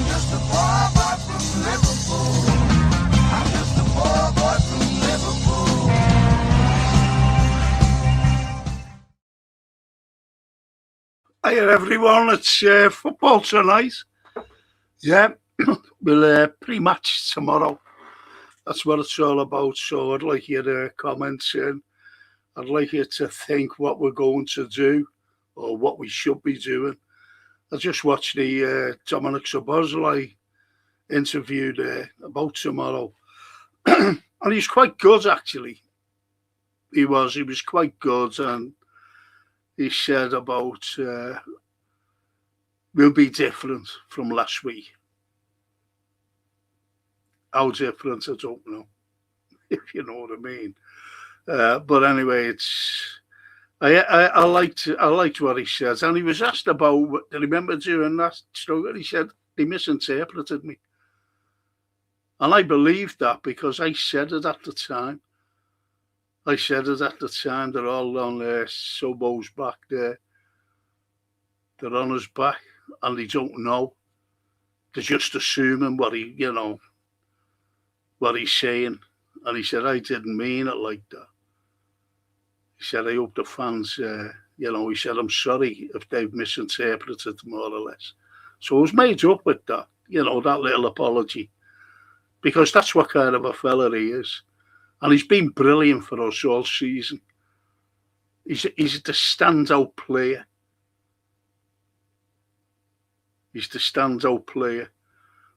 just a poor boy from Liverpool. I'm just a poor boy from Liverpool. Hiya everyone, it's football tonight. Yeah, we'll pre-match tomorrow. That's what it's all about. So I'd like you to comment in. I'd like you to think what we're going to do or what we should be doing. I just watched the Dominic Szoboszlai interview there about tomorrow. And he's quite good, actually. He was quite good. And he said about we'll be different from last week. How different, I don't know, if you know what I mean. But anyway, I liked what he said, and he was asked about. Do you remember during that struggle? He said they misinterpreted me, and I believed that because I said it at the time. They're all on Sobo's back there. They're on his back, and they don't know. They're just assuming what he's saying. And he said, I didn't mean it like that. He said, I hope the fans, he said, I'm sorry if they've misinterpreted more or less. So I was made up with that, that little apology. Because that's what kind of a fella he is. And he's been brilliant for us all season. He's the standout player.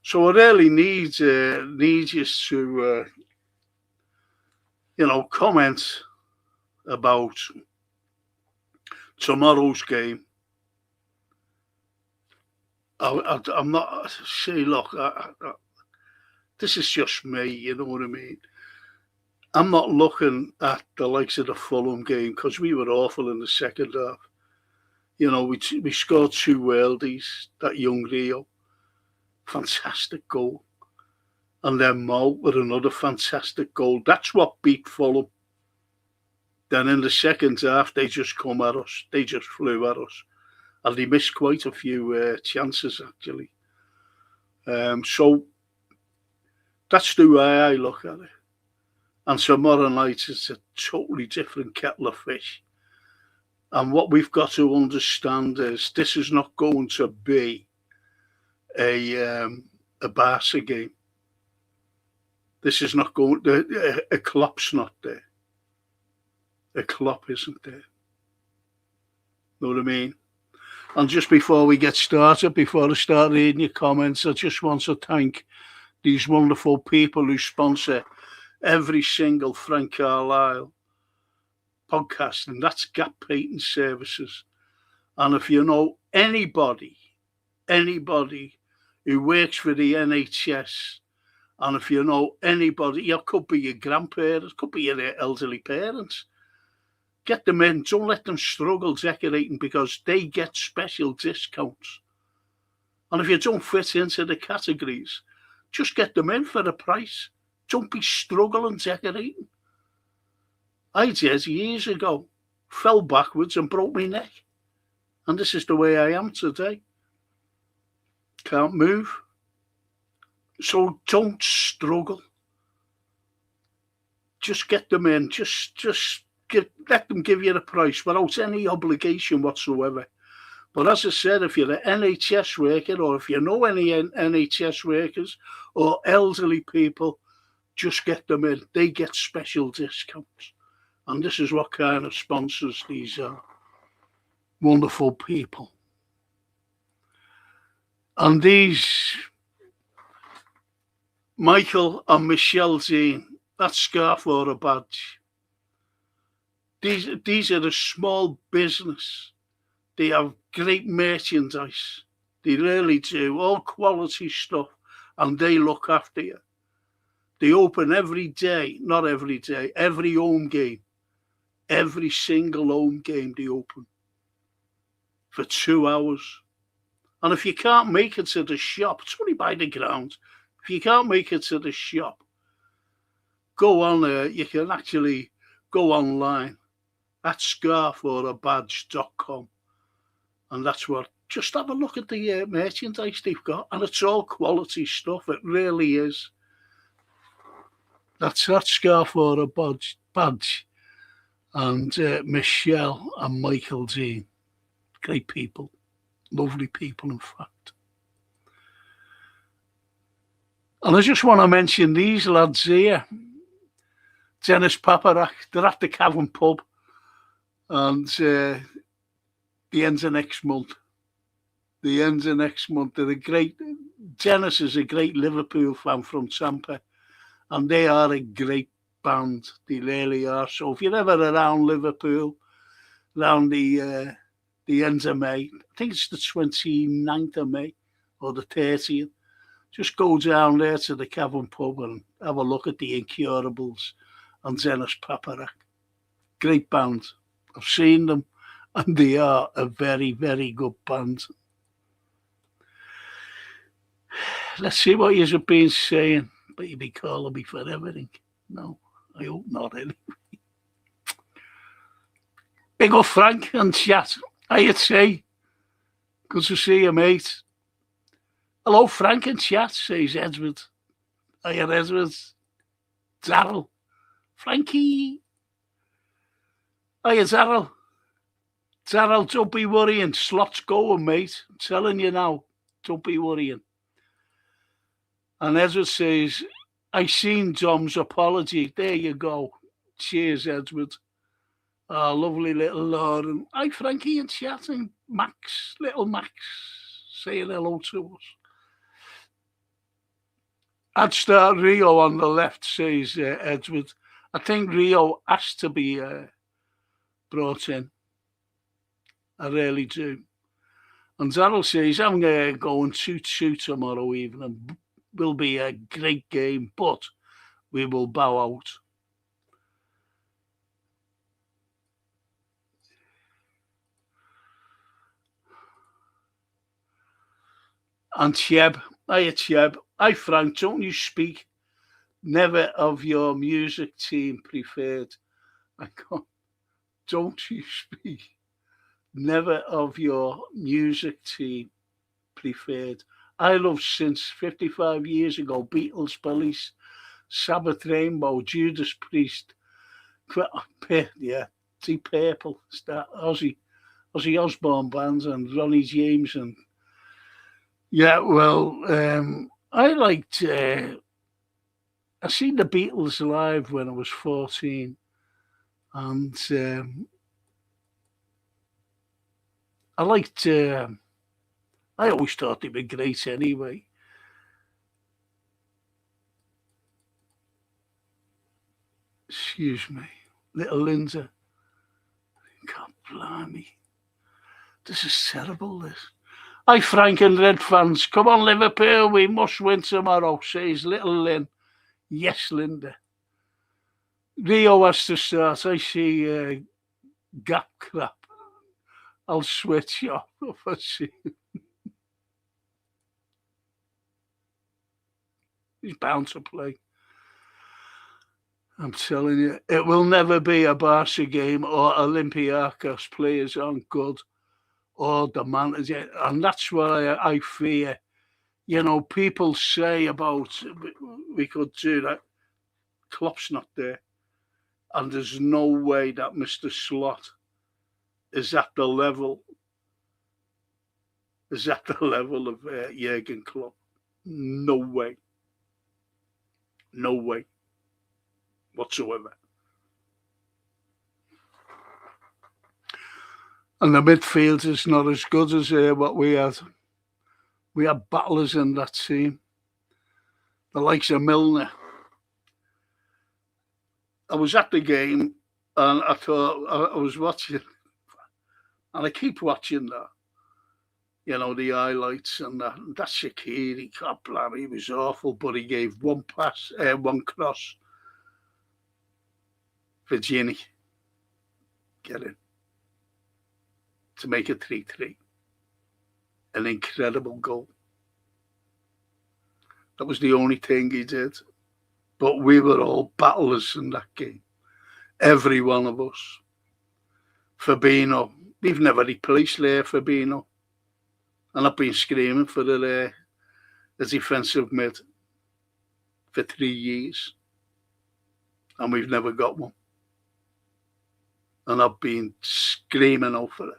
So I really need you to, comment about tomorrow's game. I'm not, see, look, this is just me, you know what I mean? I'm not looking at the likes of the Fulham game because we were awful in the second half. We scored 2 worldies, that young Rio. Fantastic goal. And then Mo with another fantastic goal. That's what beat Fulham. Then in the second half, they just come at us. They just flew at us. And they missed quite a few chances, actually. So that's the way I look at it. And tomorrow night it's a totally different kettle of fish. And what we've got to understand is this is not going to be a Barca game. This is not going to, a Klopp's not there. A Klopp isn't there. Know what I mean? And just before we get started, before I start reading your comments, I just want to thank these wonderful people who sponsor every single Frank Carlyle podcast, and that's Gap Patent Services. And if you know anybody who works for the NHS, and if you know anybody, it could be your grandparents, could be your elderly parents, get them in. Don't let them struggle decorating because they get special discounts. And if you don't fit into the categories, just get them in for the price. Don't be struggling decorating. I did years ago, fell backwards and broke my neck. And this is the way I am today. Can't move. So don't struggle. Just get them in. Let them give you the price without any obligation whatsoever. But as I said, if you're an NHS worker or if you know any NHS workers or elderly people, just get them in. They get special discounts. And this is what kind of sponsors these are. Wonderful people. And these, Michael and Michelle Dean, that scarf or a badge. These are a small business. They have great merchandise. They really do. All quality stuff. And they look after you. They open every day. Not every day. Every home game. Every single home game they open. For 2 hours. And if you can't make it to the shop, it's only by the ground. If you can't make it to the shop, go on there. You can actually go online at scarforabadge.com. And that's what just have a look at the merchandise they've got, and it's all quality stuff. It really is. That's that scarf or a badge. And Michelle and Michael Dean, great people, lovely people, in fact. And I just want to mention these lads here. Dennis Paparak, they're at the Cavern Pub, and the ends of next month. The ends of next month. They're a great. Dennis is a great Liverpool fan from Tampa, and they are a great band. They really are. So if you're ever around Liverpool, around the ends of May, I think it's the 29th of May or the 30th, just go down there to the Cavern Pub and have a look at the Incurables and Dennis Paparak. Great band. I've seen them, and they are a very, very good band. Let's see what you've been saying, but you'll be calling me for everything. No, I hope not, anyway. Big up Frank and chat. Hiya, T. Good to see you, mate. Hello, Frank and chat, says Edward. Hiya, Edward. Darryl. Frankie. Hiya, Darryl. Darryl, don't be worrying. Slot's going, mate. I'm telling you now. Don't be worrying. And Edward says, I seen Dom's apology. There you go. Cheers, Edward. Oh, lovely little Lauren. Hi, Frankie and chatting. Max, little Max, saying hello to us. I'd start Rio on the left, says Edward. I think Rio has to be brought in. I really do. And Darryl says, I'm going 2-2 tomorrow evening. Will be a great game, but we will bow out. And Cheb, hiya Cheb. Hi Frank, don't you speak never of your music team preferred? I can't. Don't you speak never of your music team preferred? I love since 55 years ago, Beatles, Police, Sabbath, Rainbow, Judas Priest, Deep Purple, Ozzy Osbourne bands, and Ronnie James, and yeah, well, I liked. I seen the Beatles live when I was 14, and I liked. I always thought they were great anyway. Excuse me, little Linda. God blimey. This is terrible, this. Hi, Frank and Red fans. Come on, Liverpool. We must win tomorrow, says little Lynn. Yes, Linda. Rio has to start. I see gap crap. I'll switch off if I see him. He's bound to play. I'm telling you, it will never be a Barca game or Olympiacos. Players aren't good or the manager. And that's what I fear. You know, people say about we could do that. Klopp's not there. And there's no way that Mr. Slot is at the level of Jurgen Klopp. No way. No way whatsoever. And the midfield is not as good as what we had. We had battlers in that team. The likes of Milner. I was at the game and I thought I was watching, and I keep watching that. You know, the highlights and that. And that Shaqiri, God blimey, he was awful, but he gave one cross for Gini. Get in. To make it 3-3. An incredible goal. That was the only thing he did. But we were all battlers in that game. Every one of us. Fabinho. We've never replaced Fabinho. And I've been screaming for a defensive mid for 3 years. And we've never got one. And I've been screaming out for it.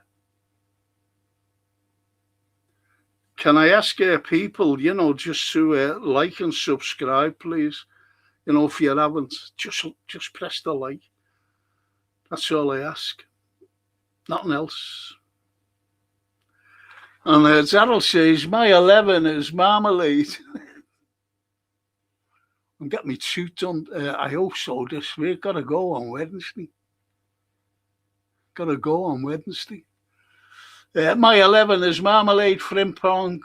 Can I ask people, just to like and subscribe, please? If you haven't, just press the like. That's all I ask. Nothing else. And Daryl says, my 11 is marmalade. And get me shoot done. I hope so this week. Got to go on Wednesday. My 11 is Marmalade, Frimpong,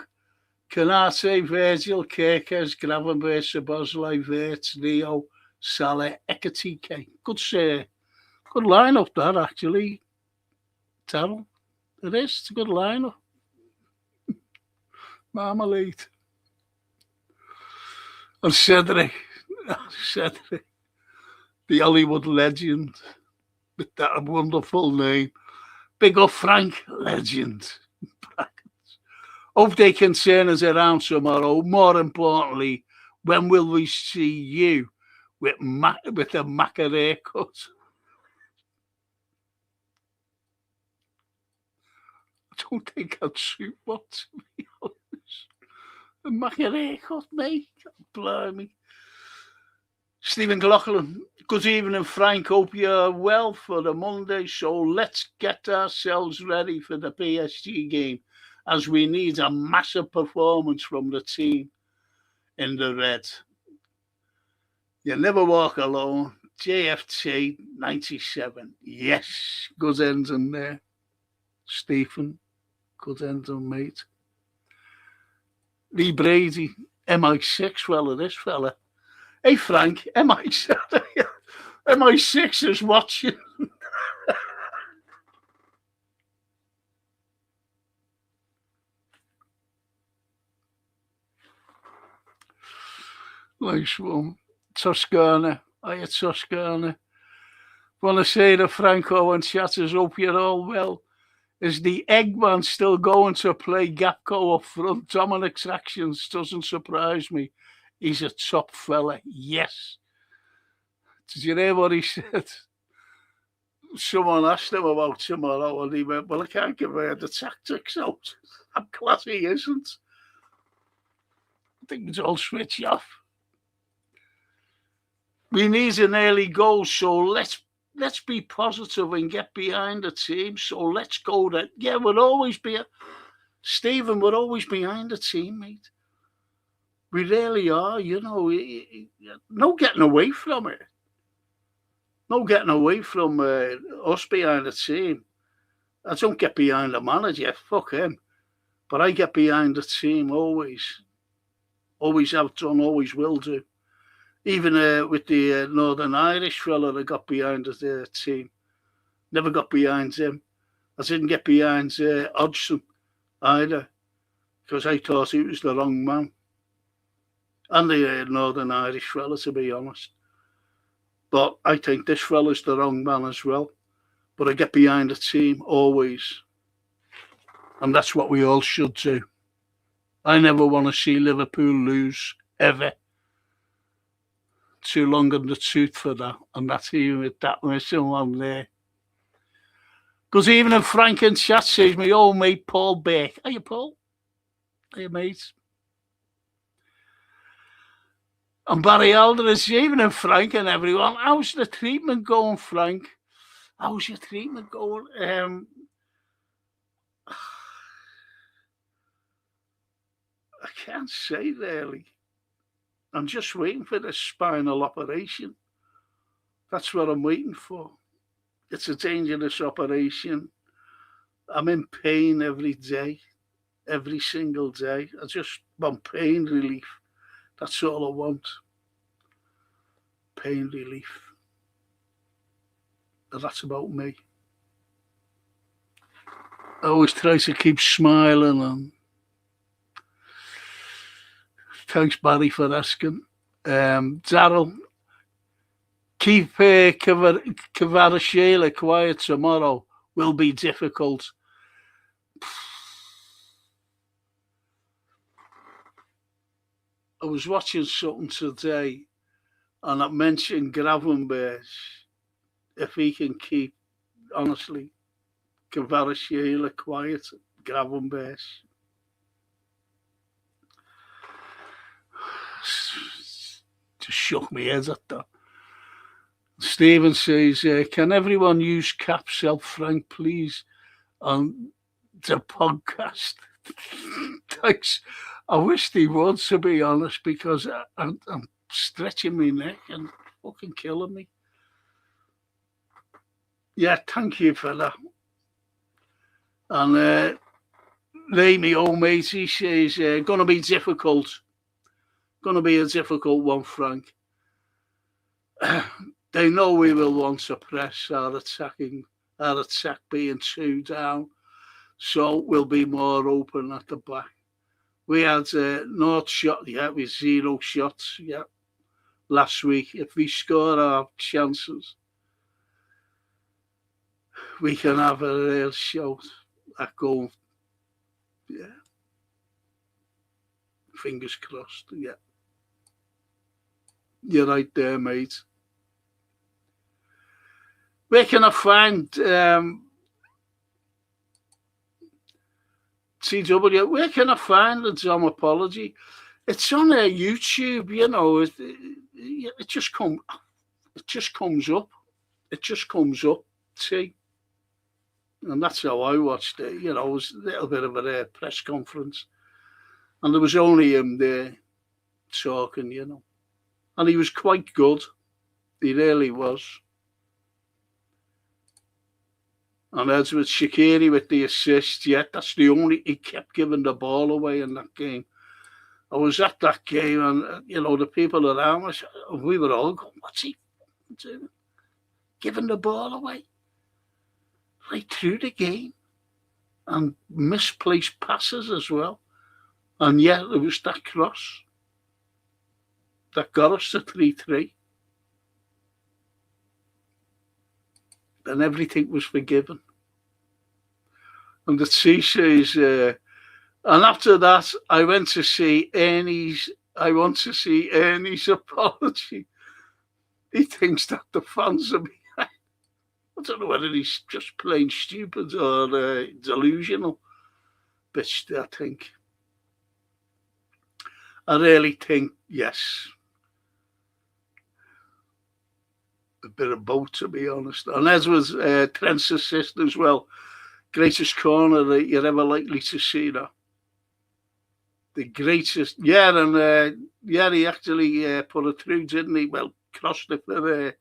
Canate, Virgil, Kirkes, Gravenberg, Szoboszlai, Wirtz, Rio, Salah, Ekatike. Good lineup that, actually. Daryl. It is. It's a good lineup. Marmalade. And Cedric, the Hollywood legend, with that wonderful name. Big up Frank, legend. Hope they can turn us around tomorrow. More importantly, when will we see you with a Macca haircut? I don't think I'd suit one, to be honest. A Macca haircut, mate. Blimey. Stephen Gloughlin, good evening, Frank. Hope you're well for the Monday. So let's get ourselves ready for the PSG game, as we need a massive performance from the team in the red. You never walk alone. JFT 97. Yes, good ending there. Stephen, good ending, mate. Lee Brady, MI6, well, it is, fella. Hey, Frank, MI6 is watching. Nice one. Toscana. Hiya, Toscana. Want to say to Franco and chatters, hope you're all well. Is the Eggman still going to play Gapco up front? Dominic's actions doesn't surprise me. He's a top fella. Yes. Did you hear what he said? Someone asked him about tomorrow, and he went, well, I can't give her the tactics out. I'm glad he isn't. I think it's all switch off. We need an early goal, so let's be positive and get behind the team. So let's go there. Yeah, Stephen, we're always behind the team, mate. We really are, no getting away from it. No getting away from us behind the team. I don't get behind the manager, fuck him. But I get behind the team always. Always have done, always will do. Even with the Northern Irish fella that got behind the team. Never got behind him. I didn't get behind Hodgson either, because I thought he was the wrong man. And the Northern Irish fella, to be honest. But I think this fella's the wrong man as well. But I get behind the team always. And that's what we all should do. I never want to see Liverpool lose, ever. Too long in the tooth for that. And that's even with that missing one there. Good evening, Frank in chat, says my old mate Paul Beck. Hiya, Paul. Hiya, mate. And Barry Aldridge, evening, Frank and everyone. How's the treatment going, Frank? How's your treatment going? I can't say really. I'm just waiting for the spinal operation. That's what I'm waiting for. It's a dangerous operation. I'm in pain every day, every single day. I just want pain relief. That's all I want. Pain relief. And that's about me. I always try to keep smiling. And thanks, Barry, for asking. Daryl, keep Kvaratskhelia quiet tomorrow will be difficult. I was watching something today, and it mentioned Gravenberch. If he can keep, honestly, Kvaratskhelia quiet, Gravenberch. Just shook my head at that. Stephen says, can everyone use Capsule Frank, please, on the podcast? Thanks. I wish they would, to be honest, because I'm stretching my neck and fucking killing me. Yeah, thank you for that. And Ray, my old mate, he says, going to be difficult. Going to be a difficult one, Frank. They know we will want to press our attack being 2 down, so we'll be more open at the back. We had no shot, with 0 shots, last week. If we score our chances, we can have a real shot at goal. Yeah. Fingers crossed, yeah. You're right there, mate. Where can I find TW? Where can I find the Dom Apology? It's on YouTube, you know. It just comes up. It just comes up. See, and that's how I watched it. You know, it was a little bit of a press conference, and there was only him there talking, you know, and he was quite good. He really was. And Edward Shaqiri with the assist, that's the only, he kept giving the ball away in that game. I was at that game and, you know, the people around us, we were all going, what's he doing? Giving the ball away right through the game. And misplaced passes as well. And it was that cross that got us to 3-3. And everything was forgiven. And the T says, and after that, I want to see Ernie's apology. He thinks that the fans are behind. I don't know whether he's just plain stupid or delusional. Bitch, I think. I really think, yes. A bit of both, to be honest. And as was Trent's assist as well. Greatest corner that you're ever likely to see that. The greatest, and he actually put it through, didn't he? Well, crossed it for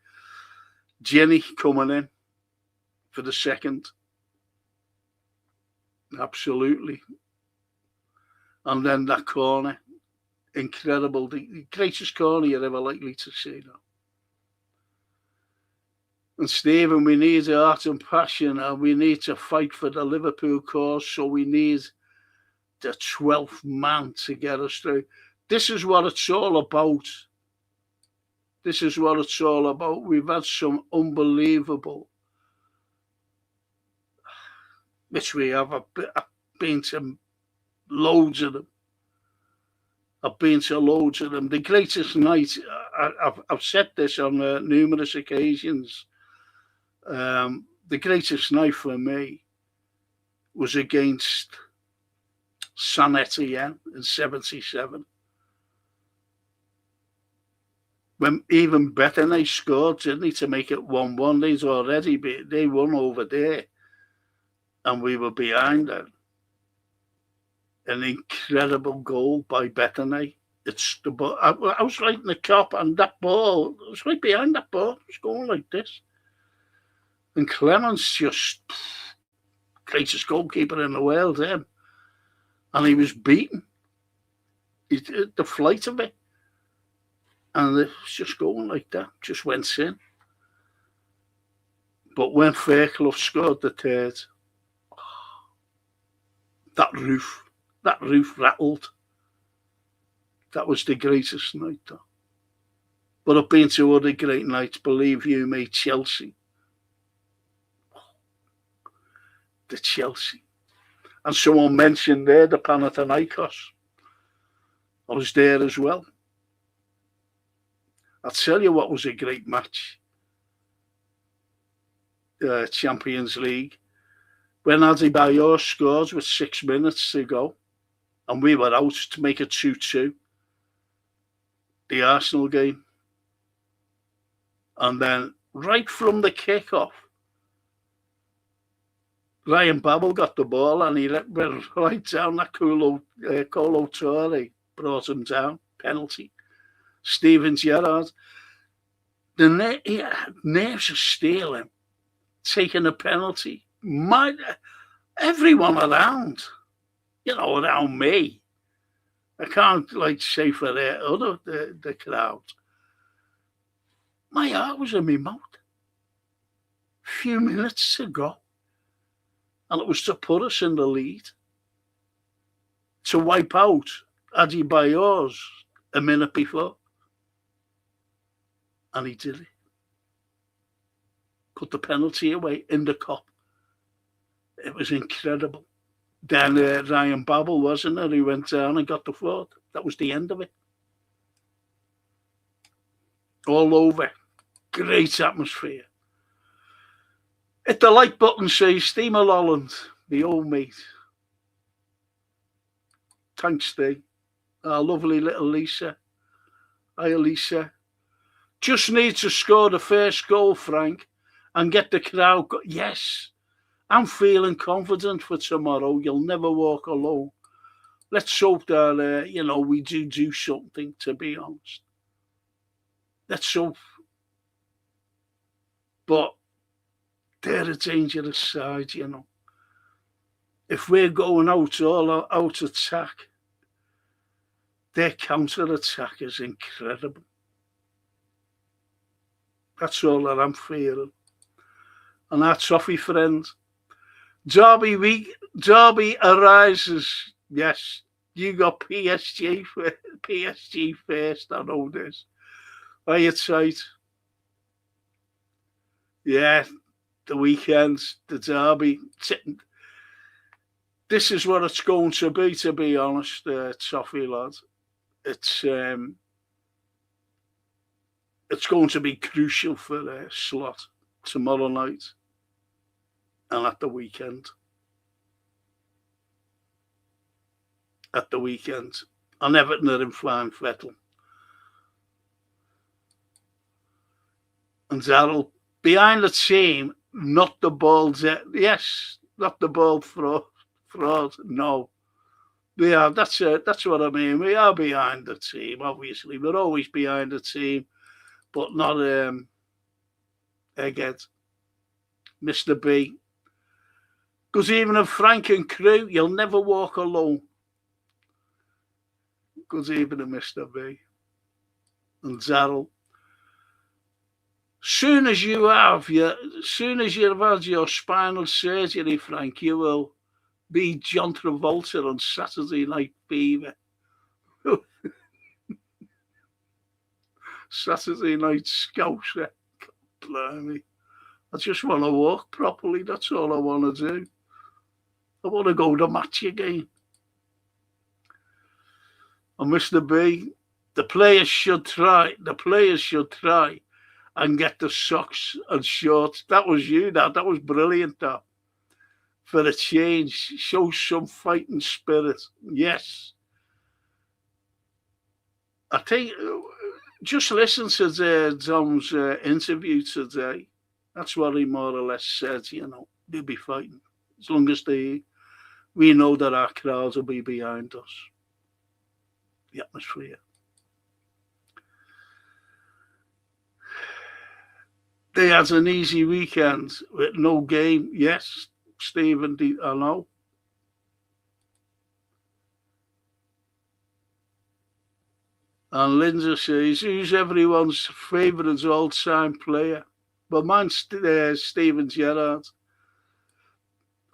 Jenny coming in for the second. Absolutely. And then that corner, incredible. The greatest corner you're ever likely to see that. And Stephen, we need art and passion, and we need to fight for the Liverpool cause, so we need the 12th man to get us through. This is what it's all about. This is what it's all about. We've had some unbelievable, which we have. I've been to loads of them. The greatest night, I've said this on numerous occasions, the greatest night for me was against Saint Etienne in 77. When even Bethany scored, didn't he, to make it 1-1. They won over there, and we were behind them. An incredible goal by Bethany. It's the ball. I was right in the top, and that ball, it was right behind that ball. It was going like this. And Clemens just, greatest goalkeeper in the world, him. And he was beaten. The flight of it. And it was just going like that. Just went in. But when Fairclough scored the third, that roof rattled. That was the greatest night, though. But I've been to other great nights, believe you me, Chelsea. The Chelsea. And someone mentioned there the Panathinaikos. I was there as well. I'll tell you what was a great match. Champions League. When Adebayor scores with 6 minutes to go, and we were out to make it 2-2. The Arsenal game. And then right from the kickoff, Ryan Babel got the ball and he went right down that Colo Torre, brought him down, penalty. Steven Gerrard, the nerves of steel him, taking a penalty. Everyone around, around me. I can't say for the crowd. My heart was in my mouth. Few minutes to go. And it was to put us in the lead. To wipe out Adebayor's a minute before. And he did it. Put the penalty away in the cup. It was incredible. Then Ryan Babel, wasn't it? He went down and got the fourth. That was the end of it. All over. Great atmosphere. Hit the like button, says Steve Holland, the old mate. Thanks, Steve. Our lovely little Lisa. Hi, Lisa. Just need to score the first goal, Frank, and get the crowd. Yes, I'm feeling confident for tomorrow. You'll never walk alone. Let's hope that, we do something, to be honest. Let's hope. But they're a dangerous side, If we're going out all out attack, their counter-attack is incredible. That's all that I'm feeling. And our trophy friend, Derby arises. Yes, you got PSG first, I know this. Are you tight? Yeah, the weekends, the derby. This is what it's going to be honest, Toffee lad. It's going to be crucial for Slot tomorrow night and at the weekend. And Everton are in flying fettle. And Darryl, behind the team, not the ball. Yes, not the ball fraud. No, we are. That's what I mean. We are behind the team. Obviously, we're always behind the team, but not Egghead, Mr. B. Because even if Frank and crew, you'll never walk alone. Because even a Mr. B. And Darryl. Soon as you've had your spinal surgery, Frank, you will be John Travolta on Saturday Night Fever. Saturday Night Scouser. Blimey. I just want to walk properly. That's all I want to do. I want to go to match again. And Mr. B, the players should try. And get the socks and shorts. That was you, that was brilliant, that. For a change, show some fighting spirit. Yes. I think, just listen to Dom's interview today. That's what he more or less said, they'll be fighting. As long as we know that our crowds will be behind us. The atmosphere. They had an easy weekend with no game. Yes, Stephen, I know. And Linda says, who's everyone's favourite all-time player? Well, mine's Steven Gerrard.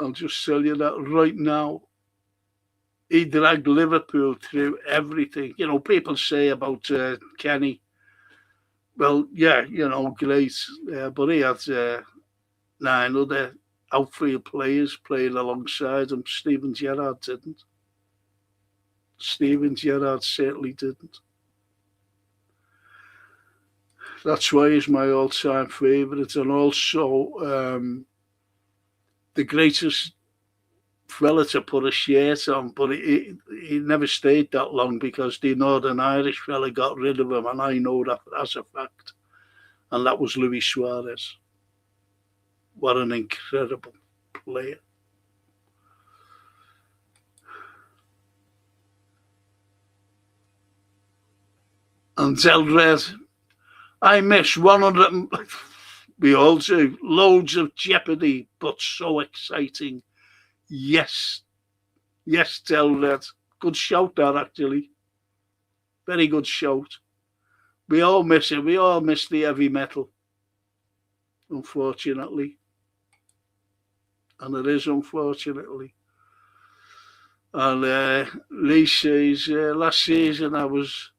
I'll just tell you that right now. He dragged Liverpool through everything. People say about Kenny. Well, yeah, great. But he had 9 other outfield players playing alongside him. Steven Gerrard didn't. Steven Gerrard certainly didn't. That's why he's my all-time favourite, and also the greatest fella to put a shirt on, but he never stayed that long because the Northern Irish fella got rid of him, and I know that as a fact. And that was Luis Suarez. What an incredible player. And Zelred, I miss 100, we all do, loads of jeopardy, but so exciting. Yes, Zelred. Good shout that, actually. Very good shout. We all miss it. We all miss the heavy metal, unfortunately. And it is unfortunately. And Lee says, last season I was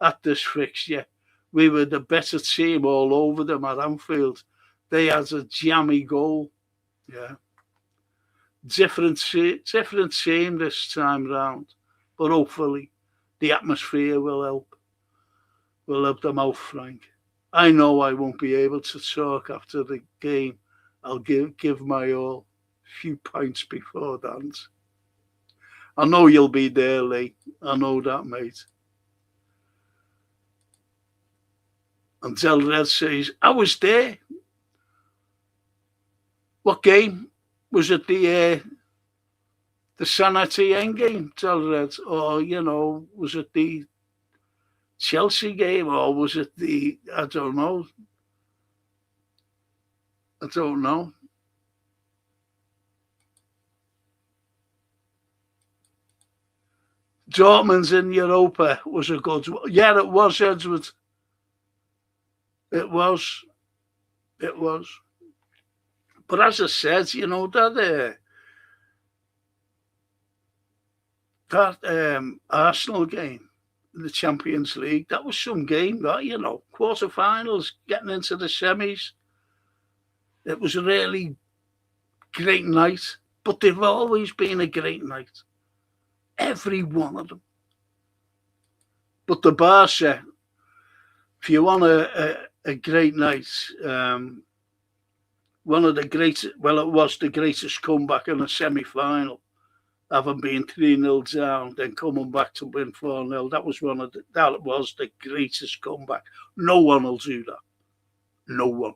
at this fixture. We were the better team all over them at Anfield. They had a jammy goal. Yeah. Different team this time round. But hopefully the atmosphere will help. Will help them out, Frank. I know I won't be able to talk after the game. I'll give my all. Few pints before that. I know you'll be there, Lee. I know that, mate. And Zelred says, I was there. What game? Was it the San Etienne game, Zelred? Or, was it the Chelsea game? Or was it I don't know. Dortmund's in Europa was a good one. Yeah, it was, Edward. It was. But as I said, that Arsenal game in the Champions League, that was some game, that, quarterfinals, getting into the semis. It was a really great night, but they've always been a great night. Every one of them. But the Barca, if you want a great night, one of the greatest, well, it was the greatest comeback in a semi-final, having been 3-0 down, then coming back to win 4-0. That was the greatest comeback. No one will do that. No one.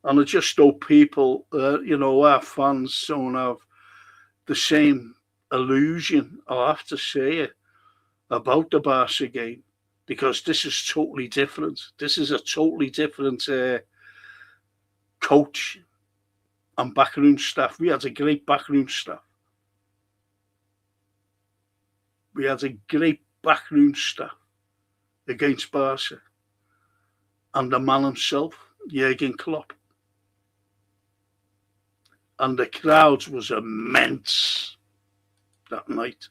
And I just hope people, our fans don't have the same illusion, I'll have to say it, about the Barca game, because this is totally different. This is a totally different coach and backroom staff. We had a great backroom staff. Against Barca. And the man himself, Jurgen Klopp. And the crowd was immense that night.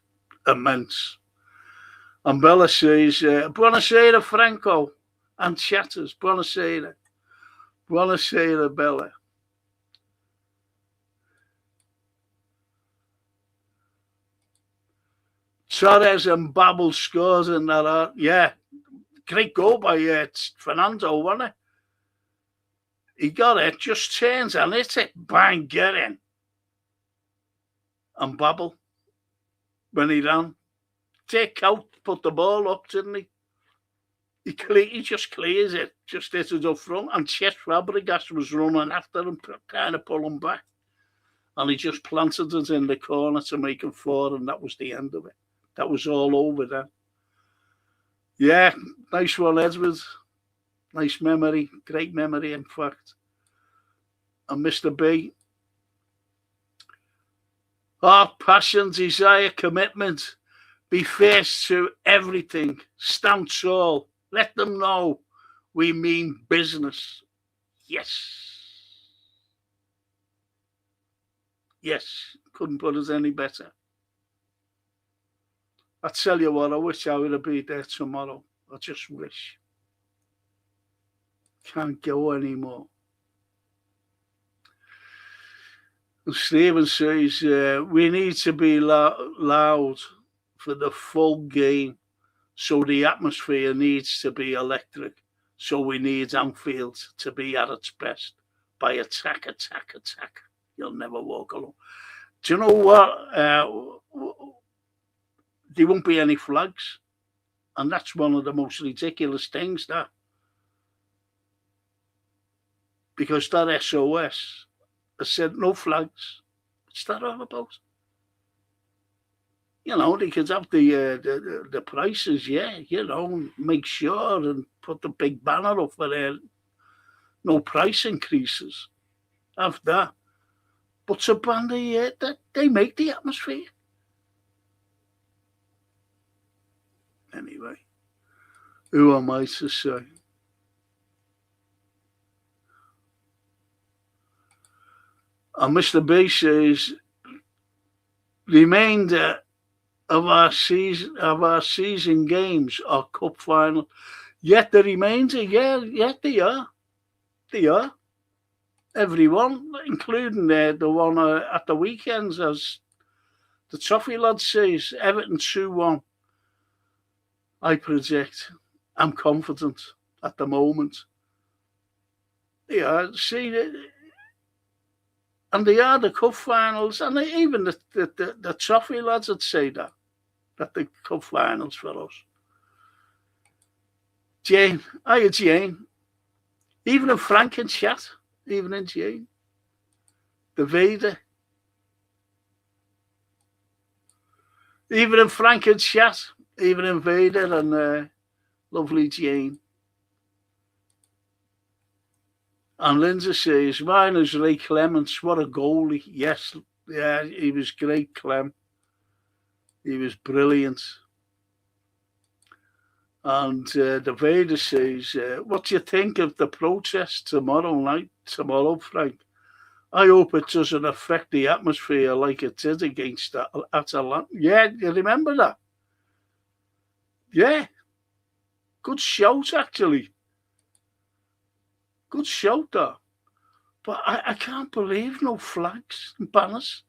Immense. And Bella says, Buonasera, Franco. And chatters, Buonasera. Buonasera, Bella. Torres and Babel scores in that. Yeah. Great goal by Fernando, wasn't it? He got it, just turns and hits it. Bang, get in. And Babel, when he ran, take out, put the ball up, didn't he? He just clears it, just hits it up front. And Chet Fabregas was running after him, kind of pulling back. And he just planted it in the corner to make him 4, and that was the end of it. That was all over then. Yeah, nice one, Edward. Nice memory, great memory, in fact. And Mr. B. Heart, passion, desire, commitment. Be fierce to everything. Stand tall. Let them know we mean business. Yes. Yes, couldn't put it any better. I tell you what, I wish I would have been there tomorrow. I just wish. Can't go anymore. And Stephen says, we need to be loud for the full game So the atmosphere needs to be electric. So we need Anfield to be at its best. By attack, attack, attack. You'll never walk alone. Do you know what? There won't be any flags. And that's one of the most ridiculous things, that. Because that SOS has said no flags. What's that all about? You know, they could have the prices, yeah, you know, make sure and put the big banner up for no price increases. Have that. But to ban they make the atmosphere. Anyway, who am I to say? And Mr. B says, remainder of our season games are cup final. Yet the remainder, yeah, they are. They are. Everyone, including the one at the weekends, as the Toffee lad says, Everton 2-1. I predict. I'm confident at the moment. Yeah, see, and they are the cup finals, and even the Toffee lads would say that the cup finals for us. Jane, hiya Jane. Even in Frank in chat, even in Jane. The Vader. Even in Frank in chat, even in Vader and lovely Jane. And Lindsay says, mine is Ray Clements. What a goalie. Yes, yeah, he was great, Clem. He was brilliant. And the Vader says, what do you think of the protest tomorrow, Frank? I hope it doesn't affect the atmosphere like it did against Atalanta. Yeah, you remember that? Yeah. Good shout, actually. Good shout, that. But I can't believe no flags and banners.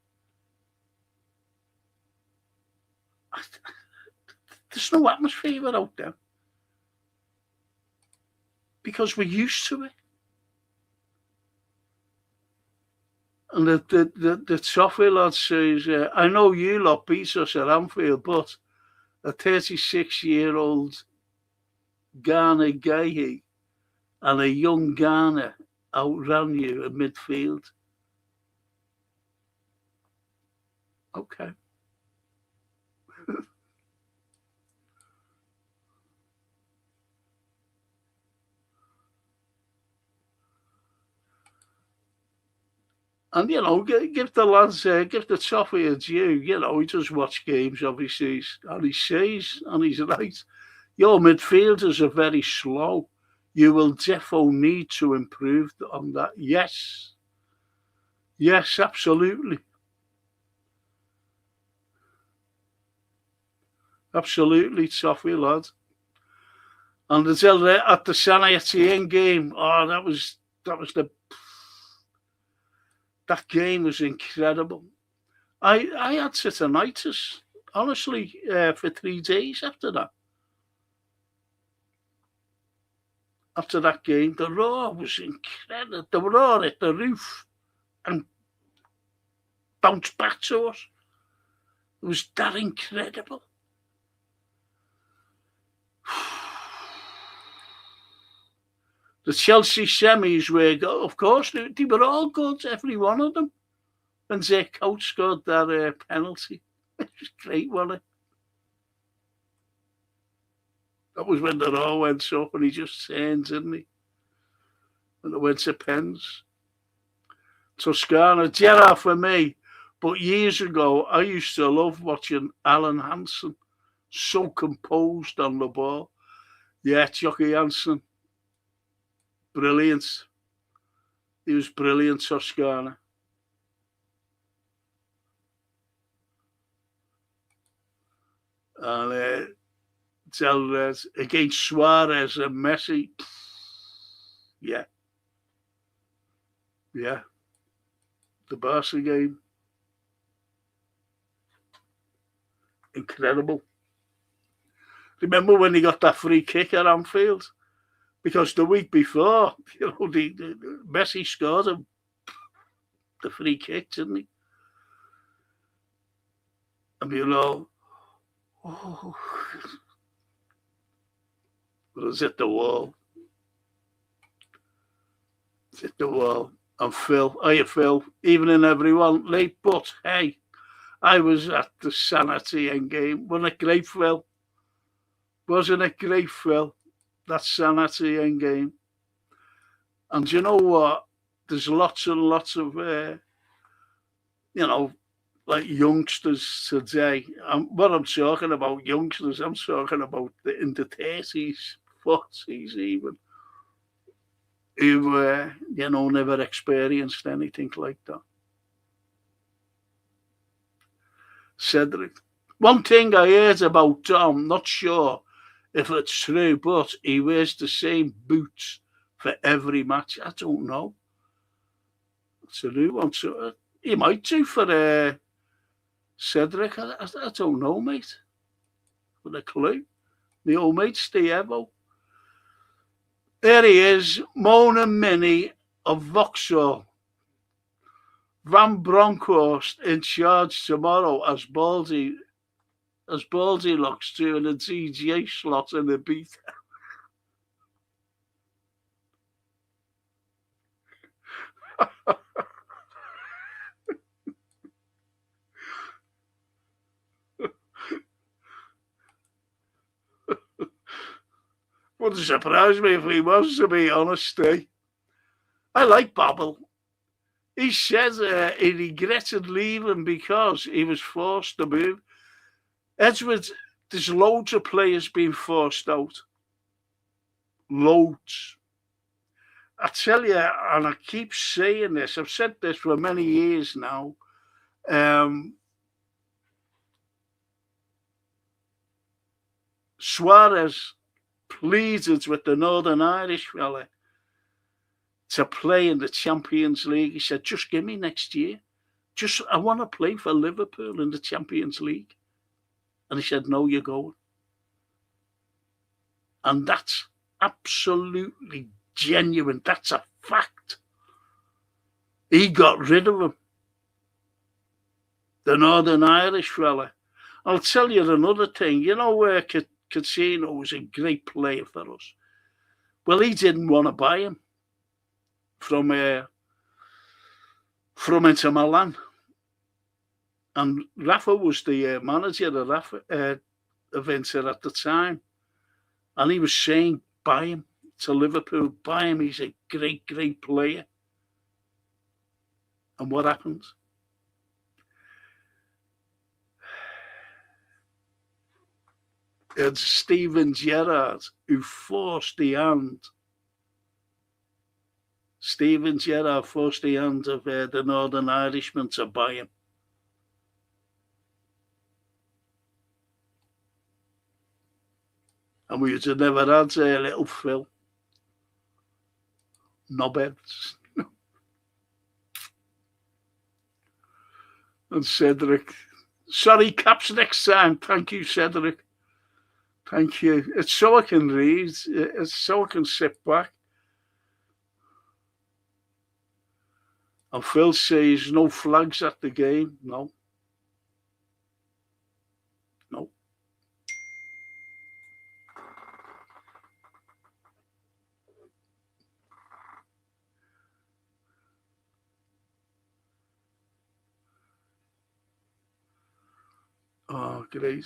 There's no atmosphere out there. Because we're used to it. And the Toffee lad says, I know you lot beat us at Anfield, but a 36-year-old Ghana Gaye and a young Ghana outran you in midfield. Okay. And, you know, give the lads, give the Toffee a due. You know, he does watch games, obviously, and he says, and he's right, your midfielders are very slow. You will defo need to improve on that. Yes. Yes, absolutely. Absolutely, Toffee lad. And until at the San Etienne game, that game was incredible. I had titanitis, honestly, for 3 days after that. After that game, the roar was incredible. The roar at the roof and bounced back to us. It was that incredible. The Chelsea semis were, of course, they were all good, every one of them. When their coach scored that penalty, it was great, wasn't it? That was when the roar went up and he just turned, didn't he? And it went to pens. Toscana, Gerard for me. But years ago, I used to love watching Alan Hansen, so composed on the ball. Yeah, Jockey Hansen. Brilliant. He was brilliant, Toscana. And against Suarez and Messi. Yeah. Yeah. The Barca game. Incredible. Remember when he got that free kick at Anfield? Because the week before, the Messi scored the free kick, didn't he? And oh, it was hit the wall. It's hit the wall. And Phil, Phil, evening everyone, late, but hey, I was at the Sanity end game. Wasn't it great, Phil? Wasn't it great, Phil? That Sanity end game. And you know what? There's lots and lots of, like youngsters today. What I'm talking about, youngsters, I'm talking about in the 30s, 40s even, who, never experienced anything like that. Cedric. One thing I heard about Tom, not sure if it's true, but he wears the same boots for every match. I don't know. It's a new one. So he might do for Cedric. I don't know, mate. With a clue. The old mate, Steve Evo. There he is, Mona Mini of Vauxhall. Van Bronckhorst in charge tomorrow as Baldy looks doing a DJ slot in the beat. Wouldn't surprise me if he was, to be honest. I like Babel. He said he regretted leaving because he was forced to move. Edward, there's loads of players being forced out. Loads. I tell you, and I keep saying this, I've said this for many years now. Suarez pleaded with the Northern Irish fella to play in the Champions League. He said, just give me next year. I want to play for Liverpool in the Champions League. And he said, no, you're going. And that's absolutely genuine. That's a fact. He got rid of him. The Northern Irish fella. I'll tell you another thing. You know where Coutinho was a great player for us. Well, he didn't want to buy him from Inter Milan. And Rafa was the manager of Inter at the time. And he was saying, buy him to Liverpool, buy him. He's a great, great player. And what happened? It's Steven Gerrard who forced the hand. Steven Gerrard forced the hand of the Northern Irishman to buy him. And we would have never had little Phil. Knobheads. And Cedric. Sorry, caps next time. Thank you, Cedric. Thank you. It's so I can read. It's so I can sit back. And Phil says no flags at the game. No. No. Oh, great.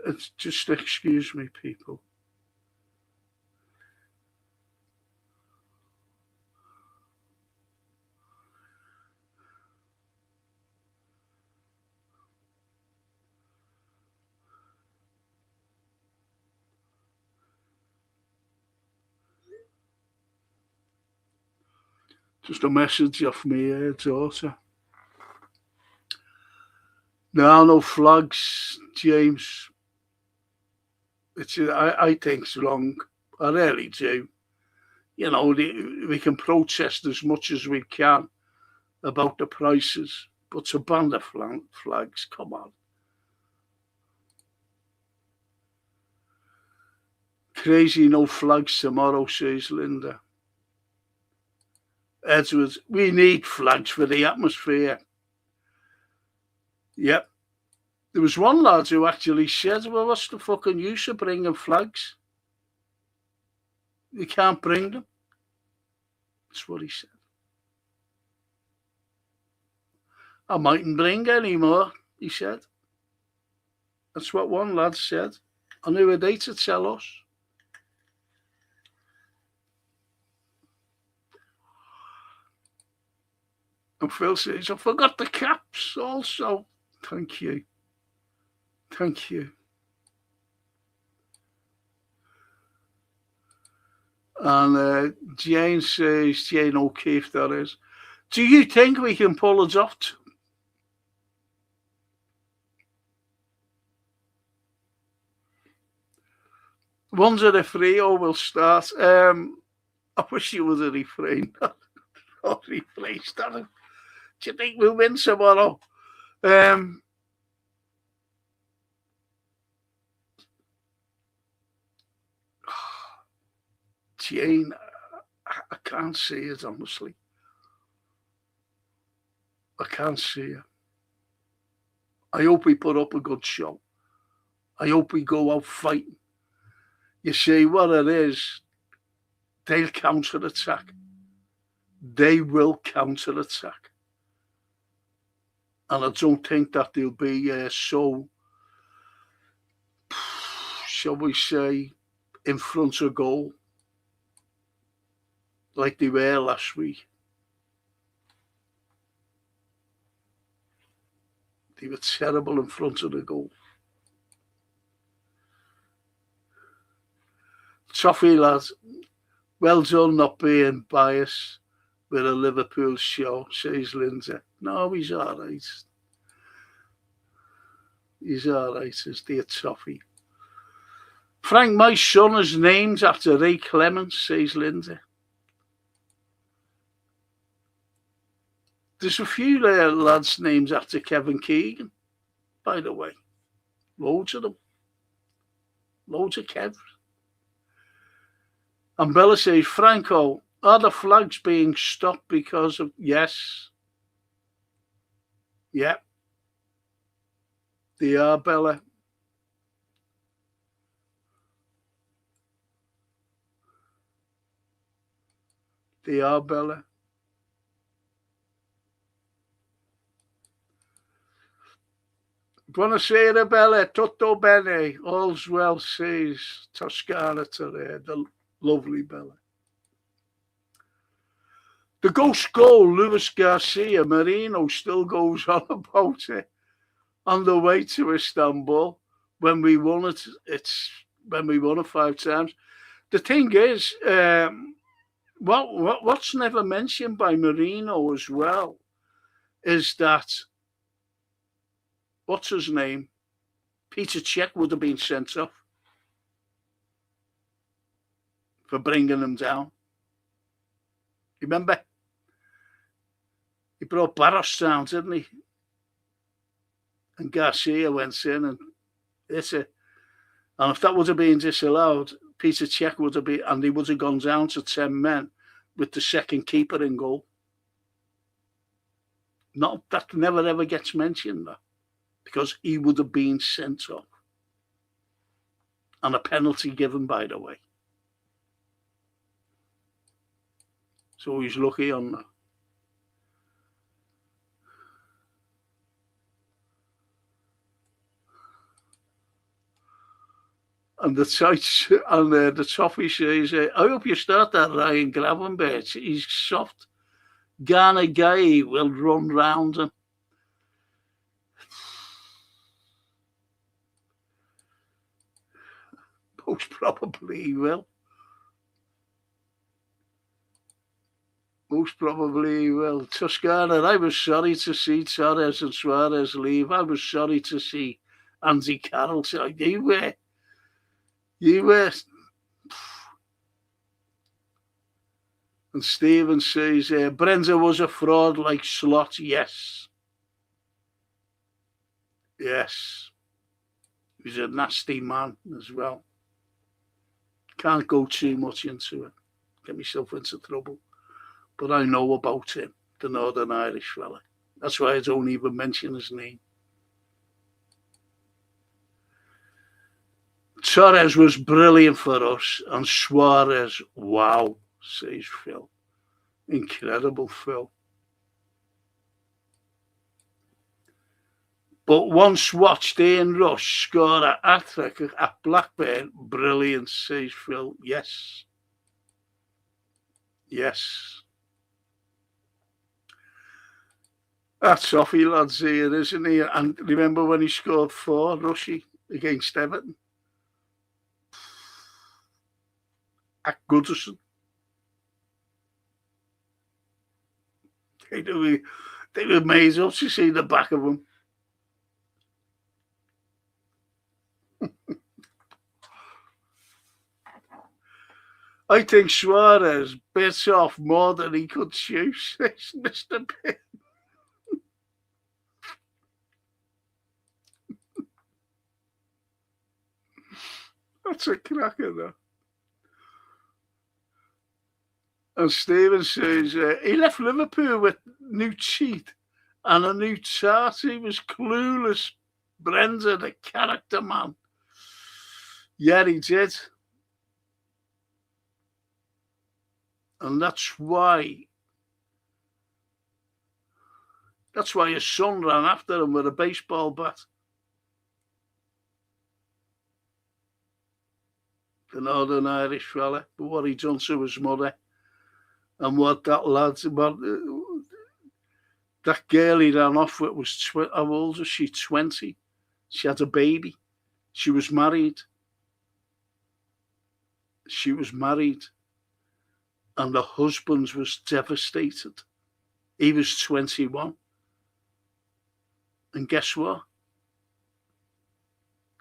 It's just, excuse me, people. Just a message off my daughter. No flags, James. I think it's wrong. I really do. You know, we can protest as much as we can about the prices, but to ban the flags, come on. Crazy no flags tomorrow, says Linda. Edwards, we need flags for the atmosphere. Yep. There was one lad who actually said, well, what's the fucking use of bringing flags? You can't bring them. That's what he said. I mightn't bring any more, he said. That's what one lad said. And who are they to tell us? And Phil says, I forgot the caps also. Thank you. Thank you. And Jane says, Jane O'Keefe, that is, do you think we can pull it off? Wonder if Rio will start. I wish you would have refrained. Not replaced that. Do you think we'll win tomorrow? Jane, I can't see it, honestly. I can't see it. I hope we put up a good show. I hope we go out fighting. You see what it is? They'll counter-attack. They will counter-attack. And I don't think that they'll be so, shall we say, in front of goal like they were last week. They were terrible in front of the goal. Toffee, lads, well done not being biased with a Liverpool show, says Linda. No, he's all right. He's all right, says dear Toffee. Frank, my son is named after Ray Clements, says Linda. There's a few lads named after Kevin Keegan, by the way. Loads of them. Loads of Kevs. And Bella says, Franco, are the flags being stopped because of... Yes. Yep. They are, Bella. They are, Bella. Buonasera, Bella. Tutto bene. All's well, says Toscana today. The lovely Bella. The ghost goal, Luis Garcia Marino, still goes on about it on the way to Istanbul when we won it. It's when we won it 5 times. The thing is, what's never mentioned by Marino as well is that, what's his name? Peter Cech would have been sent off for bringing him down. You remember? He brought Barros down, didn't he? And Garcia went in and hit it. And if that would have been disallowed, Peter Cech would have been, and he would have gone down to 10 men with the second keeper in goal. Not that never ever gets mentioned, though, because he would have been sent off. And a penalty given, by the way. So he's lucky on that. And the tights and the toffee says, I hope you start that Ryan Gravenberch. He's soft. Ghana guy will run round him. Most probably he will. Most probably he will. Toscana, I was sorry to see Torres and Suarez leave. I was sorry to see Andy Carroll. You were. And Stephen says, Brenda was a fraud like Slot. Yes. Yes. He's a nasty man as well. Can't go too much into it. Get myself into trouble. But I know about him, the Northern Irish fella. That's why I don't even mention his name. Torres was brilliant for us, and Suarez, wow, says Phil. Incredible, Phil. But once watched Ian Rush score a hat-trick at Blackburn, brilliant, says Phil. Yes. Yes. That's Sophie lads here, isn't he? And remember when he scored 4, Rushy, against Everton? At Goodison. They were amazed up to see the back of him. I think Suarez bit off more than he could chew, says Mr. Pitt. That's a cracker, though. And Stephen says he left Liverpool with new teeth and a new tart. He was clueless. Brenda, the character man. Yeah, he did. And that's why his son ran after him with a baseball bat. The Northern Irish fella, but what he done to his mother, and what that lad, that girl he ran off with was, how old was she? 20. She had a baby. She was married. And the husband was devastated. He was 21. And guess what?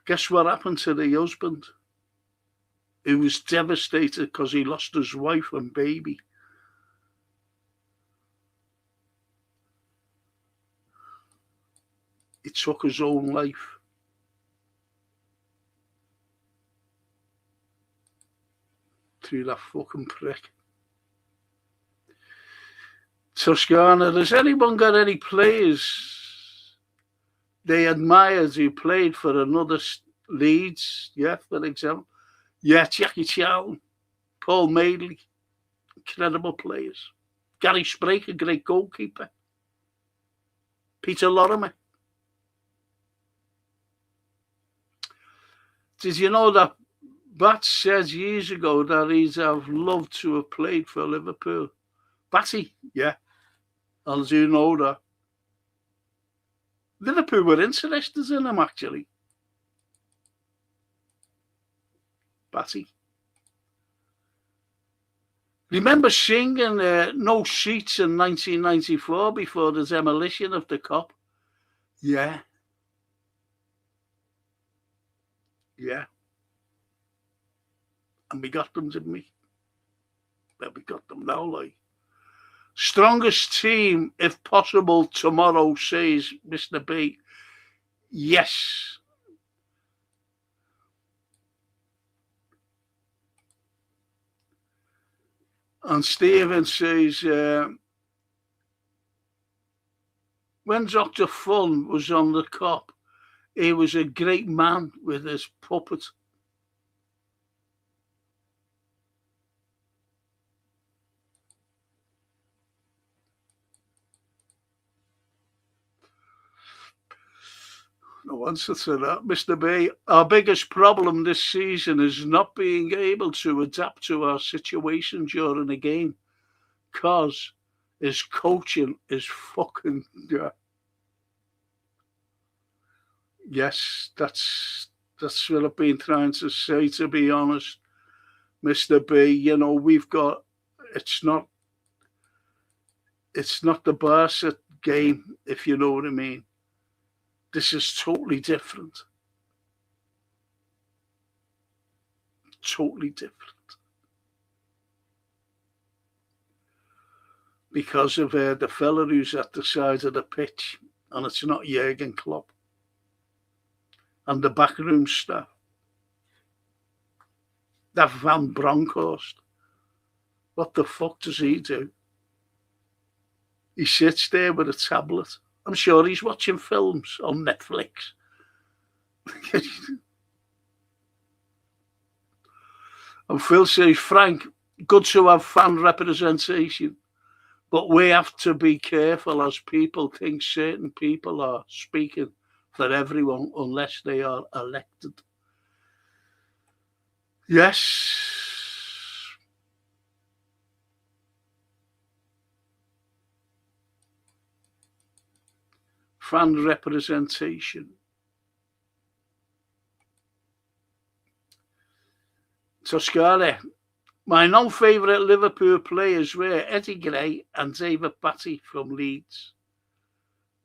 Guess what happened to the husband? He was devastated because he lost his wife and baby. He took his own life. Through that fucking prick. Toscana, has anyone got any players they admired who played for another Leeds? Yeah, for example. Yeah, Jackie Charlton, Paul Madeley, incredible players. Gary Sprake, a great goalkeeper. Peter Lorimer. Did you know that Bat said years ago that he'd have loved to have played for Liverpool? Batty, yeah. I do know that. Liverpool were interested in him, actually. Batty. Remember singing No Sheets in 1994 before the demolition of the Kop? Yeah. Yeah. And we got them, didn't we? Well, we got them now, like. Strongest team, if possible, tomorrow, says Mr. B. Yes. And Stephen says, when Dr. Fun was on the Kop, he was a great man with his puppet. No answer to that, Mr. B. Our biggest problem this season is not being able to adapt to our situation during a game, because his coaching is fucking. Yes, that's what I've been trying to say, to be honest, Mr. B. You know, we've got, it's not the Barca game, if you know what I mean. This is totally different. Totally different. Because of the fella who's at the side of the pitch, and it's not Jurgen Klopp. And the backroom staff. That Van Bronckhorst. What the fuck does he do? He sits there with a tablet. I'm sure he's watching films on Netflix. And Phil says, Frank, good to have fan representation, but we have to be careful as people think certain people are speaking for everyone unless they are elected. Yes. Fan representation. Toscane. My non-favourite Liverpool players were Eddie Gray and David Batty from Leeds.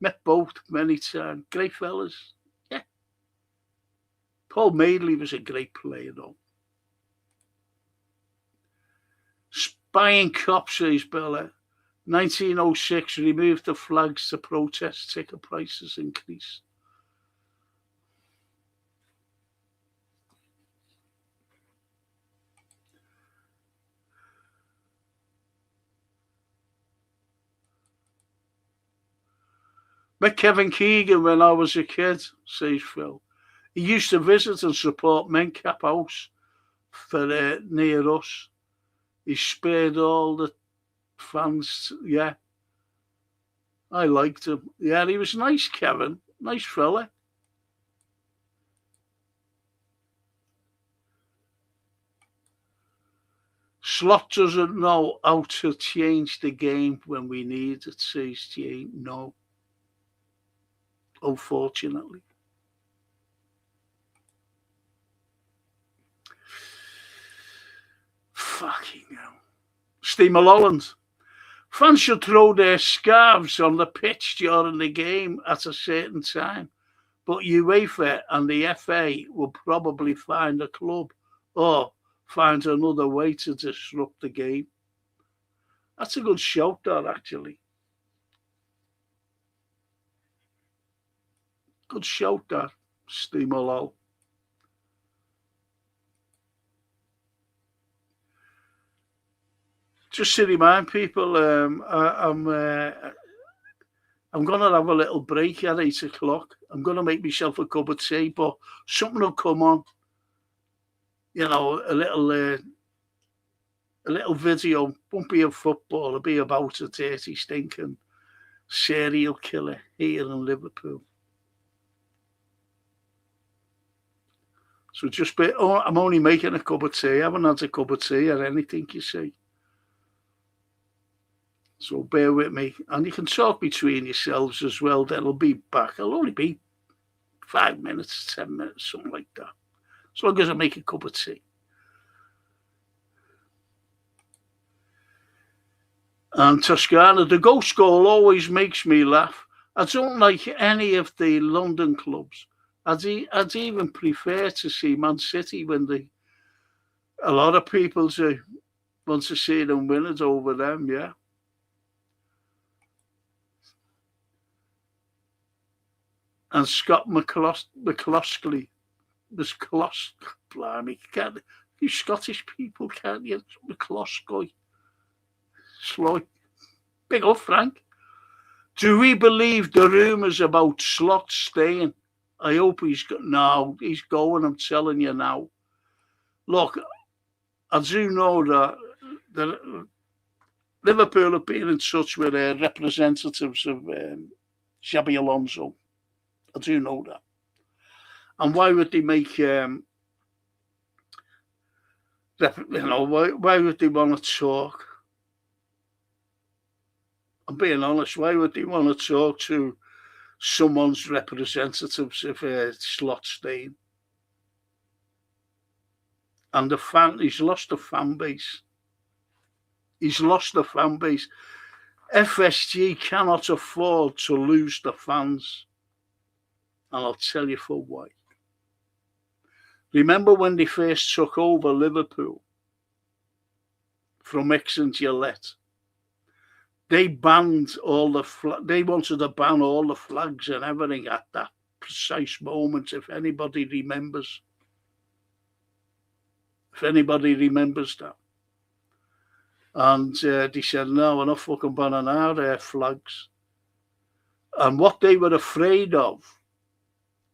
Met both many times. Great fellas. Yeah. Paul Madeley was a great player, though. Spying cop, says Bella. 1906 removed the flags to protest ticket prices increase. Met Kevin Keegan when I was a kid, says Phil. He used to visit and support Mencap House for near us. He spared all the fans. Yeah, I liked him. Yeah, he was nice, Kevin. Nice fella. Slot doesn't know how to change the game when we need it, says Jane. No. Unfortunately. Fucking hell. Steve Mulholland. Fans should throw their scarves on the pitch during the game at a certain time, but UEFA and the FA will probably find a club or find another way to disrupt the game. That's a good shout, that, actually. Good shout, that, Steve Mulholland. Just to remind people, I'm going to have a little break at 8 o'clock. I'm going to make myself a cup of tea, but something will come on. You know, a little video. Won't be of football. It'll be about a dirty, stinking serial killer here in Liverpool. So just I'm only making a cup of tea. I haven't had a cup of tea or anything, you see. So bear with me. And you can talk between yourselves as well. Then I'll be back. I'll only be 5 minutes, 10 minutes, something like that. As long as I make a cup of tea. And Toscana, the ghost goal always makes me laugh. I don't like any of the London clubs. I'd even prefer to see Man City when a lot of people want to see them win it over them, yeah. And Scott McCloskey, blimey, you Scottish people, can't you? McCloskey. Slow. Big up, Frank. Do we believe the rumours about Slot staying? I hope he's going, I'm telling you now. Look, I do know that Liverpool have been in touch with representatives of Xabi Alonso. I do know that. And why would they make, why would they want to talk? I'm being honest, why would they want to talk to someone's representatives if Slot staying? And he's lost the fan base. He's lost the fan base. FSG cannot afford to lose the fans. And I'll tell you for why. Remember when they first took over Liverpool from X and Gillette? They banned they wanted to ban all the flags and everything at that precise moment, if anybody remembers. if anybody remembers that. And they said, no, we're not fucking banning our flags. And what they were afraid of,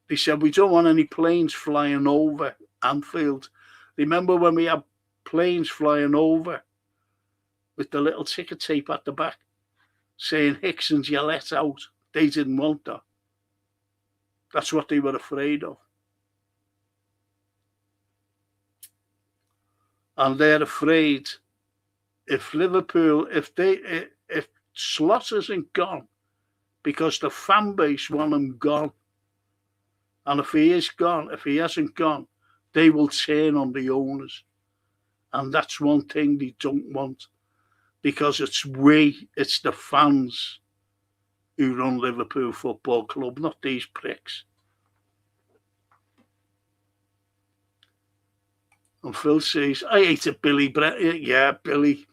they said, we don't want any planes flying over Anfield. Remember when we had planes flying over with the little ticker tape at the back saying Hicks and Gillette out? They didn't want that. That's what they were afraid of. And they're afraid if Liverpool, if Slot isn't gone, because the fan base want him gone, and if he is gone, if he hasn't gone, they will turn on the owners. And that's one thing they don't want, because it's the fans who run Liverpool Football Club, not these pricks. And Phil says, I hated Billy Brett. Yeah, Billy.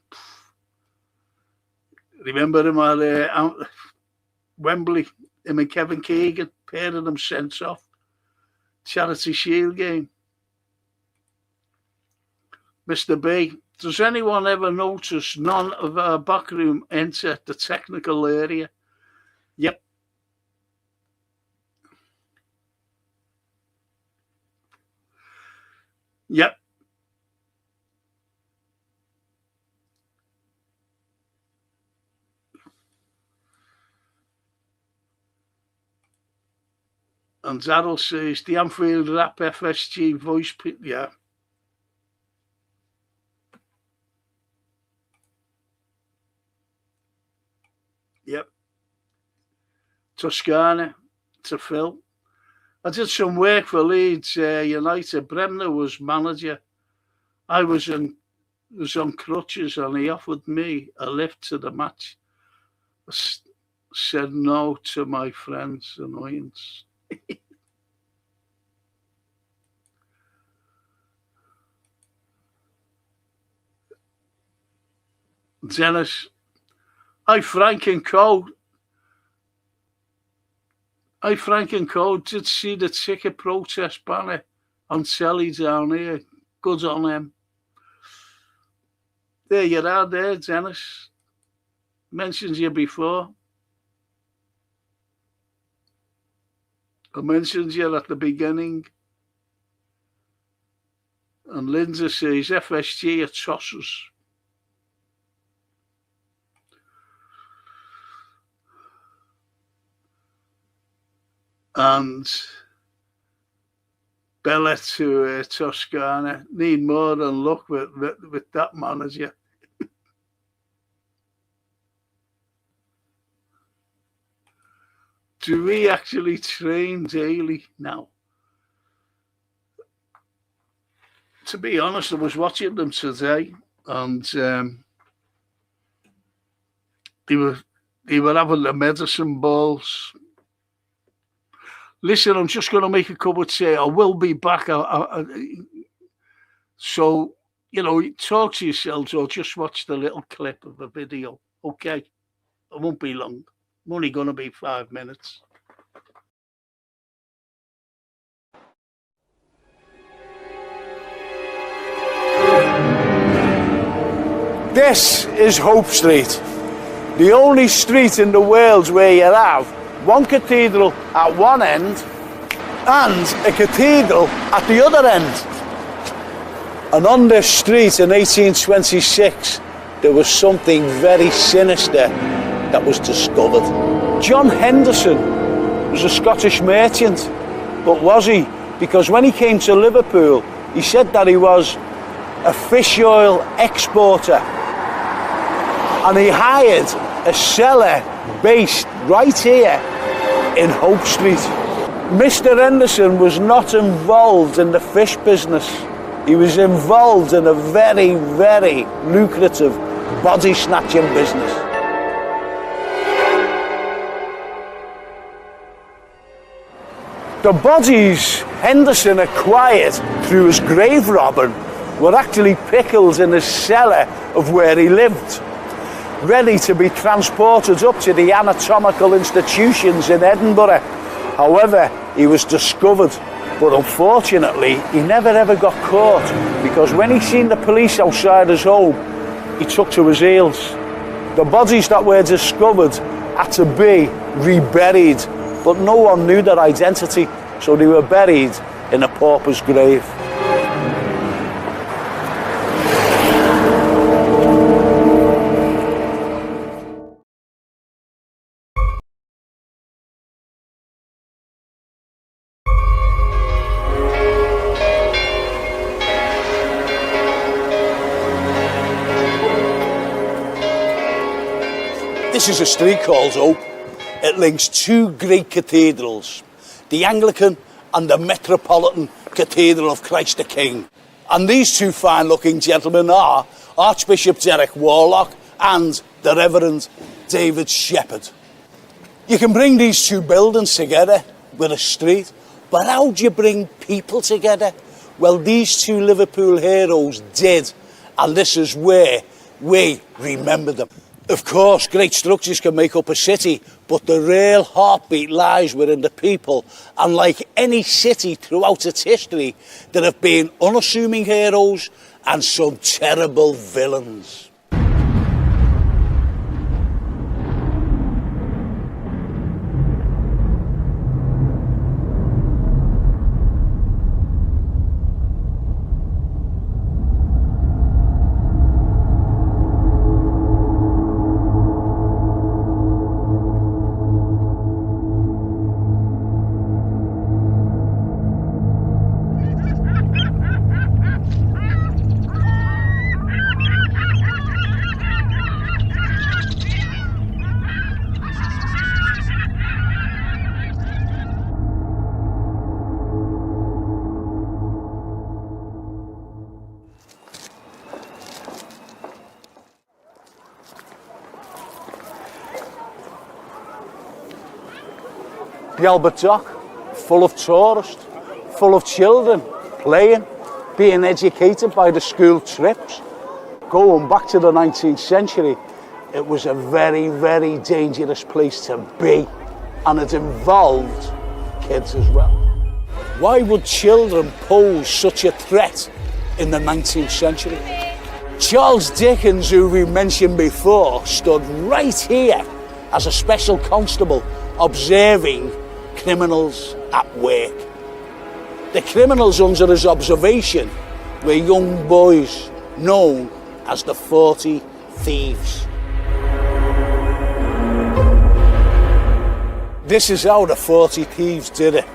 Remember him at Wembley, him and Kevin Keegan, pair of them sent off. Charity Shield game. Mr. B, does anyone ever notice none of our backroom enter the technical area? Yep. Yep. And Daryl says, the Anfield Rap FSG voice, yeah. Yep. Toscana to Phil. I did some work for Leeds United. Bremner was manager. I was on crutches and he offered me a lift to the match. I said no to my friend's annoyance. Dennis, Frank and Co did see the ticket protest banner on telly down here. Good on them. There you are there, Dennis. Mentioned you before. I mentioned you at the beginning. And Linda says FSG are tossers. And Bella to Toscana. Need more than luck with that manager. Do we actually train daily now? To be honest, I was watching them today, and they were having the medicine balls. Listen, I'm just going to make a cup of tea. I will be back. So, talk to yourselves or just watch the little clip of the video. Okay? It won't be long. I'm only going to be 5 minutes. This is Hope Street, the only street in the world where you have one cathedral at one end and a cathedral at the other end. And on this street in 1826, there was something very sinister that was discovered. John Henderson was a Scottish merchant, but was he? Because when he came to Liverpool, he said that he was a fish oil exporter. And he hired a cellar based right here in Hope Street. Mr. Henderson was not involved in the fish business. He was involved in a very, very lucrative body snatching business. The bodies Henderson acquired through his grave robbing were actually pickled in the cellar of where he lived, ready to be transported up to the anatomical institutions in Edinburgh. However, he was discovered But unfortunately, he never ever got caught, because when he seen the police outside his home, he took to his heels. The bodies that were discovered had to be reburied, but no one knew their identity, so they were buried in a pauper's grave. This is a street called Hope. It links two great cathedrals, the Anglican and the Metropolitan Cathedral of Christ the King. And these two fine-looking gentlemen are Archbishop Derek Warlock and the Reverend David Shepherd. You can bring these two buildings together with a street, but how do you bring people together? Well, these two Liverpool heroes did, and this is where we remember them. Of course, great structures can make up a city, but the real heartbeat lies within the people. And like any city throughout its history, there have been unassuming heroes and some terrible villains. The Albert Dock, full of tourists, full of children playing, being educated by the school trips. Going back to the 19th century, it was a very, very dangerous place to be, and it involved kids as well. Why would children pose such a threat in the 19th century? Charles Dickens, who we mentioned before, stood right here as a special constable observing criminals at work. The criminals under his observation were young boys known as the 40 Thieves. This is how the 40 Thieves did it.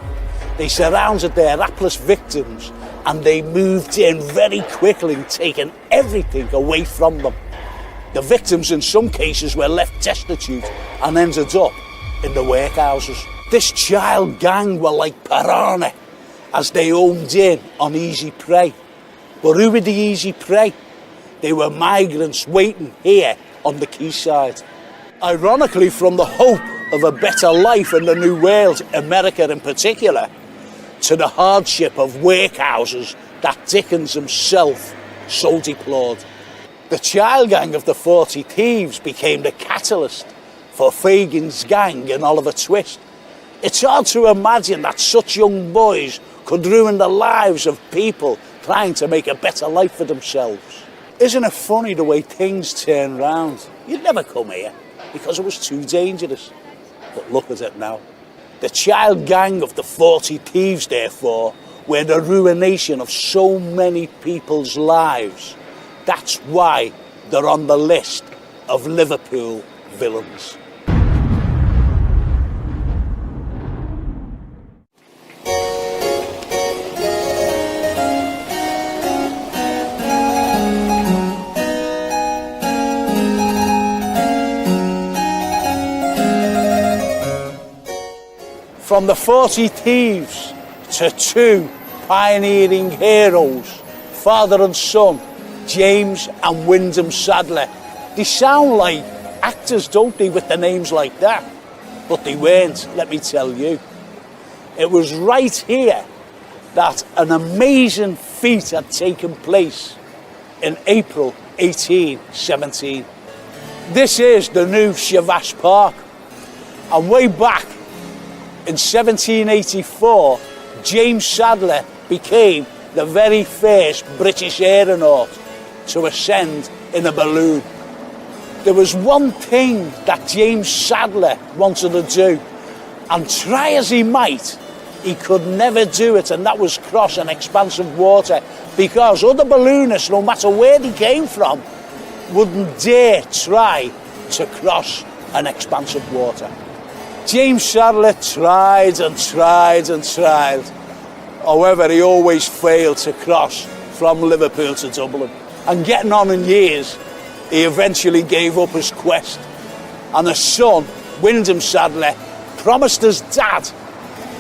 They surrounded their hapless victims and they moved in very quickly, taking everything away from them. The victims in some cases were left destitute and ended up in the workhouses. This child gang were like piranha as they homed in on easy prey. But who were the easy prey? They were migrants waiting here on the quayside. Ironically, from the hope of a better life in the New World, America in particular, to the hardship of workhouses that Dickens himself so deplored. The child gang of the 40 Thieves became the catalyst for Fagin's gang and Oliver Twist. It's hard to imagine that such young boys could ruin the lives of people trying to make a better life for themselves. Isn't it funny the way things turn round? You'd never come here because it was too dangerous. But look at it now. The child gang of the 40 Thieves, therefore, were the ruination of so many people's lives. That's why they're on the list of Liverpool villains. From the 40 Thieves to two pioneering heroes, father and son, James and Wyndham Sadler. They sound like actors, don't they, with the names like that? But they weren't, let me tell you. It was right here that an amazing feat had taken place in April 1817. This is the new Chavash Park. And way back in 1784, James Sadler became the very first British aeronaut to ascend in a balloon. There was one thing that James Sadler wanted to do, and try as he might, he could never do it, and that was cross an expanse of water, because other balloonists, no matter where they came from, wouldn't dare try to cross an expanse of water. James Sadler tried and tried and tried. However, he always failed to cross from Liverpool to Dublin. And getting on in years, he eventually gave up his quest. And his son, Wyndham Sadler, promised his dad.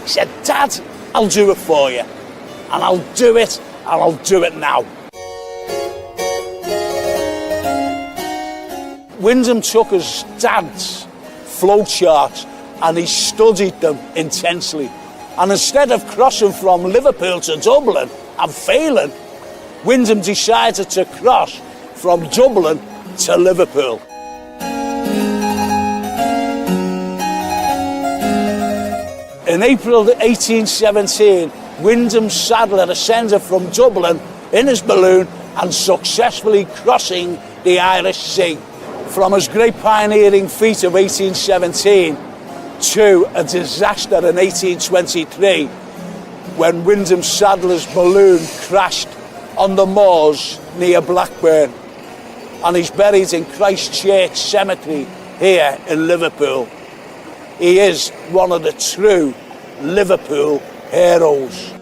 He said, "Dad, I'll do it for you. And I'll do it, and I'll do it now." Wyndham took his dad's flowcharts and he studied them intensely. And instead of crossing from Liverpool to Dublin and failing, Wyndham decided to cross from Dublin to Liverpool. In April 1817, Wyndham Sadler ascended from Dublin in his balloon and successfully crossing the Irish Sea. From his great pioneering feat of 1817 to a disaster in 1823 when Wyndham Sadler's balloon crashed on the moors near Blackburn, and he's buried in Christ Church Cemetery here in Liverpool. He is one of the true Liverpool heroes.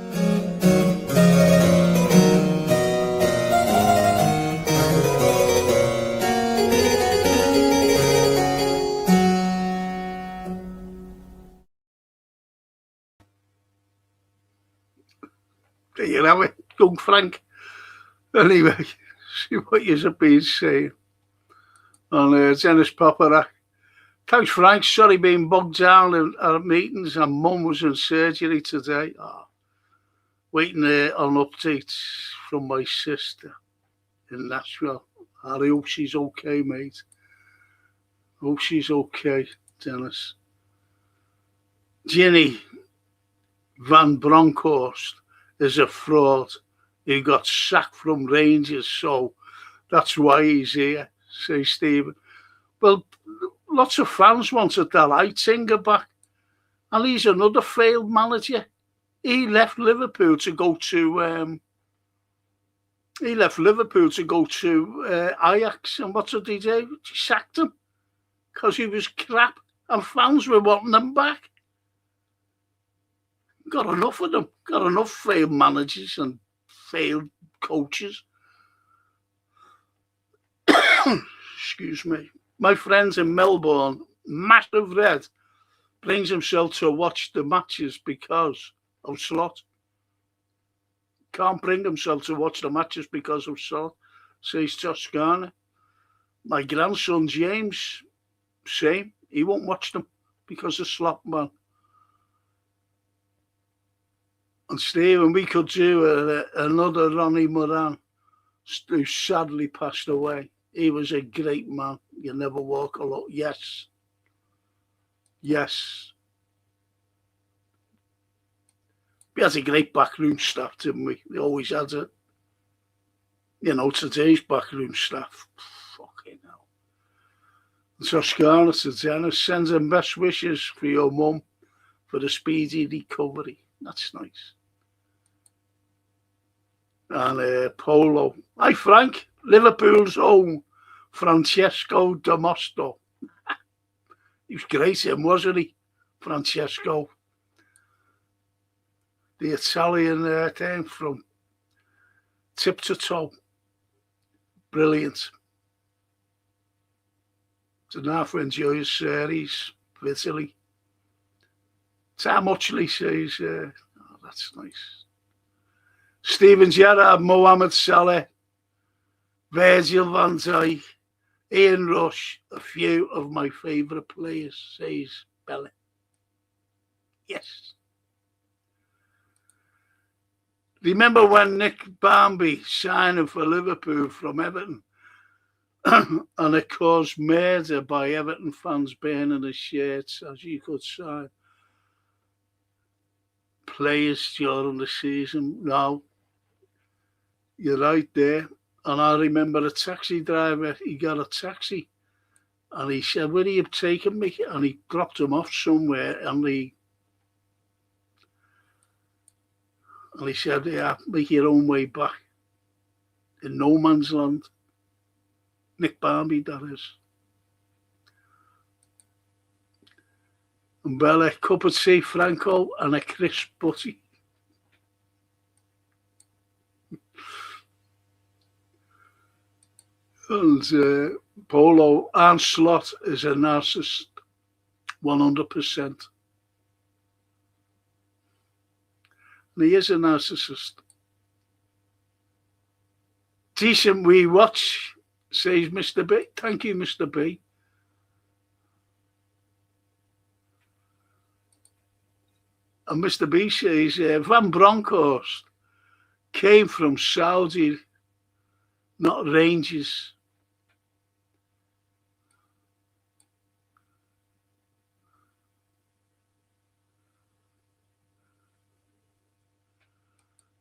There you have it, young Frank. Anyway, see what you've been saying. And Dennis Popper. Thanks, Frank. Sorry being bogged down at meetings, and Mum was in surgery today. Waiting on updates from my sister in Nashville. I hope she's okay, mate. Hope she's okay, Dennis. Ginny Van Bronckhorst is a fraud. He got sacked from Rangers, so that's why he's here, says Stephen. Well, lots of fans wanted that Heitzinger back, and he's another failed manager. He left Liverpool to go to Ajax, and what did he do? He sacked him because he was crap, and fans were wanting him back. Got enough of them. Got enough failed managers and failed coaches. Excuse me. My friends in Melbourne, massive red, brings himself to watch the matches because of slot. Can't bring himself to watch the matches because of slot, says Toscana. My grandson James, same. He won't watch them because of slot, man. And Stephen, we could do another Ronnie Moran, who sadly passed away. He was a great man. You never walk alone. Yes. Yes. We had a great backroom staff, didn't we? We always had it. You know, today's backroom staff. Fucking hell. Toscana to Dennis, sends him best wishes for your mum for the speedy recovery. That's nice. And Polo. Hi, Frank. Liverpool's own Francesco Damosto. He was great, wasn't he? Francesco. The Italian thing from tip to toe. Brilliant. Did not enjoy his series for Italy. Tom Muchley says, oh, that's nice. Steven Gerrard, Mohamed Salah, Virgil van Dijk, Ian Rush, a few of my favourite players, says Bella. Yes. Remember when Nick Barmby signing for Liverpool from Everton and it caused murder by Everton fans burning his shirts as you could sign? players during the season. No, you're right there. And I remember a taxi driver, he got a taxi and he said, "Where are you taking me?" And he dropped him off somewhere and he said, "Yeah, make your own way back." In no man's land. Nick Barmby, that is. And well, a cup of tea, Franco, and a crisp butty. And Polo, Arne Slot is a narcissist, 100%. And he is a narcissist. Decent wee watch, says Mr. B. Thank you, Mr. B. And Mr. B says, Van Bronckhorst came from Saudi, not Rangers.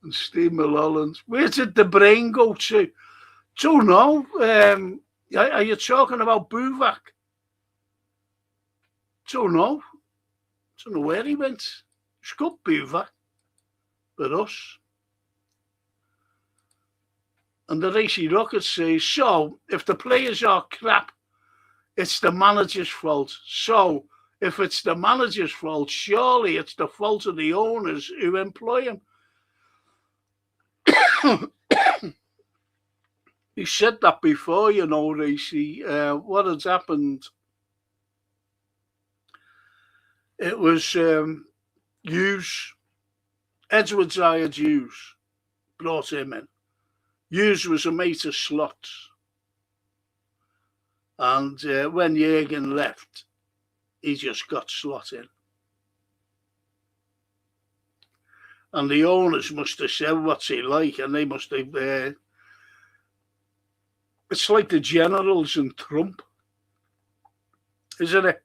And Steve Mulholland, where did the brain go to? Don't know. Are you talking about Buvac? Don't know. Don't know where he went. It's good, Buvac, but us. And the Racy Rocket says, so if the players are crap, it's the manager's fault. So if it's the manager's fault, surely it's the fault of the owners who employ him. He said that before, you know, Racy. What had happened? It was Hughes. Edwards hired Hughes, brought him in. Hughes was a mate of Slot's. And when Jürgen left, he just got Slot in. And the owners must have said, what's he like? And they must have... it's like the generals and Trump, isn't it?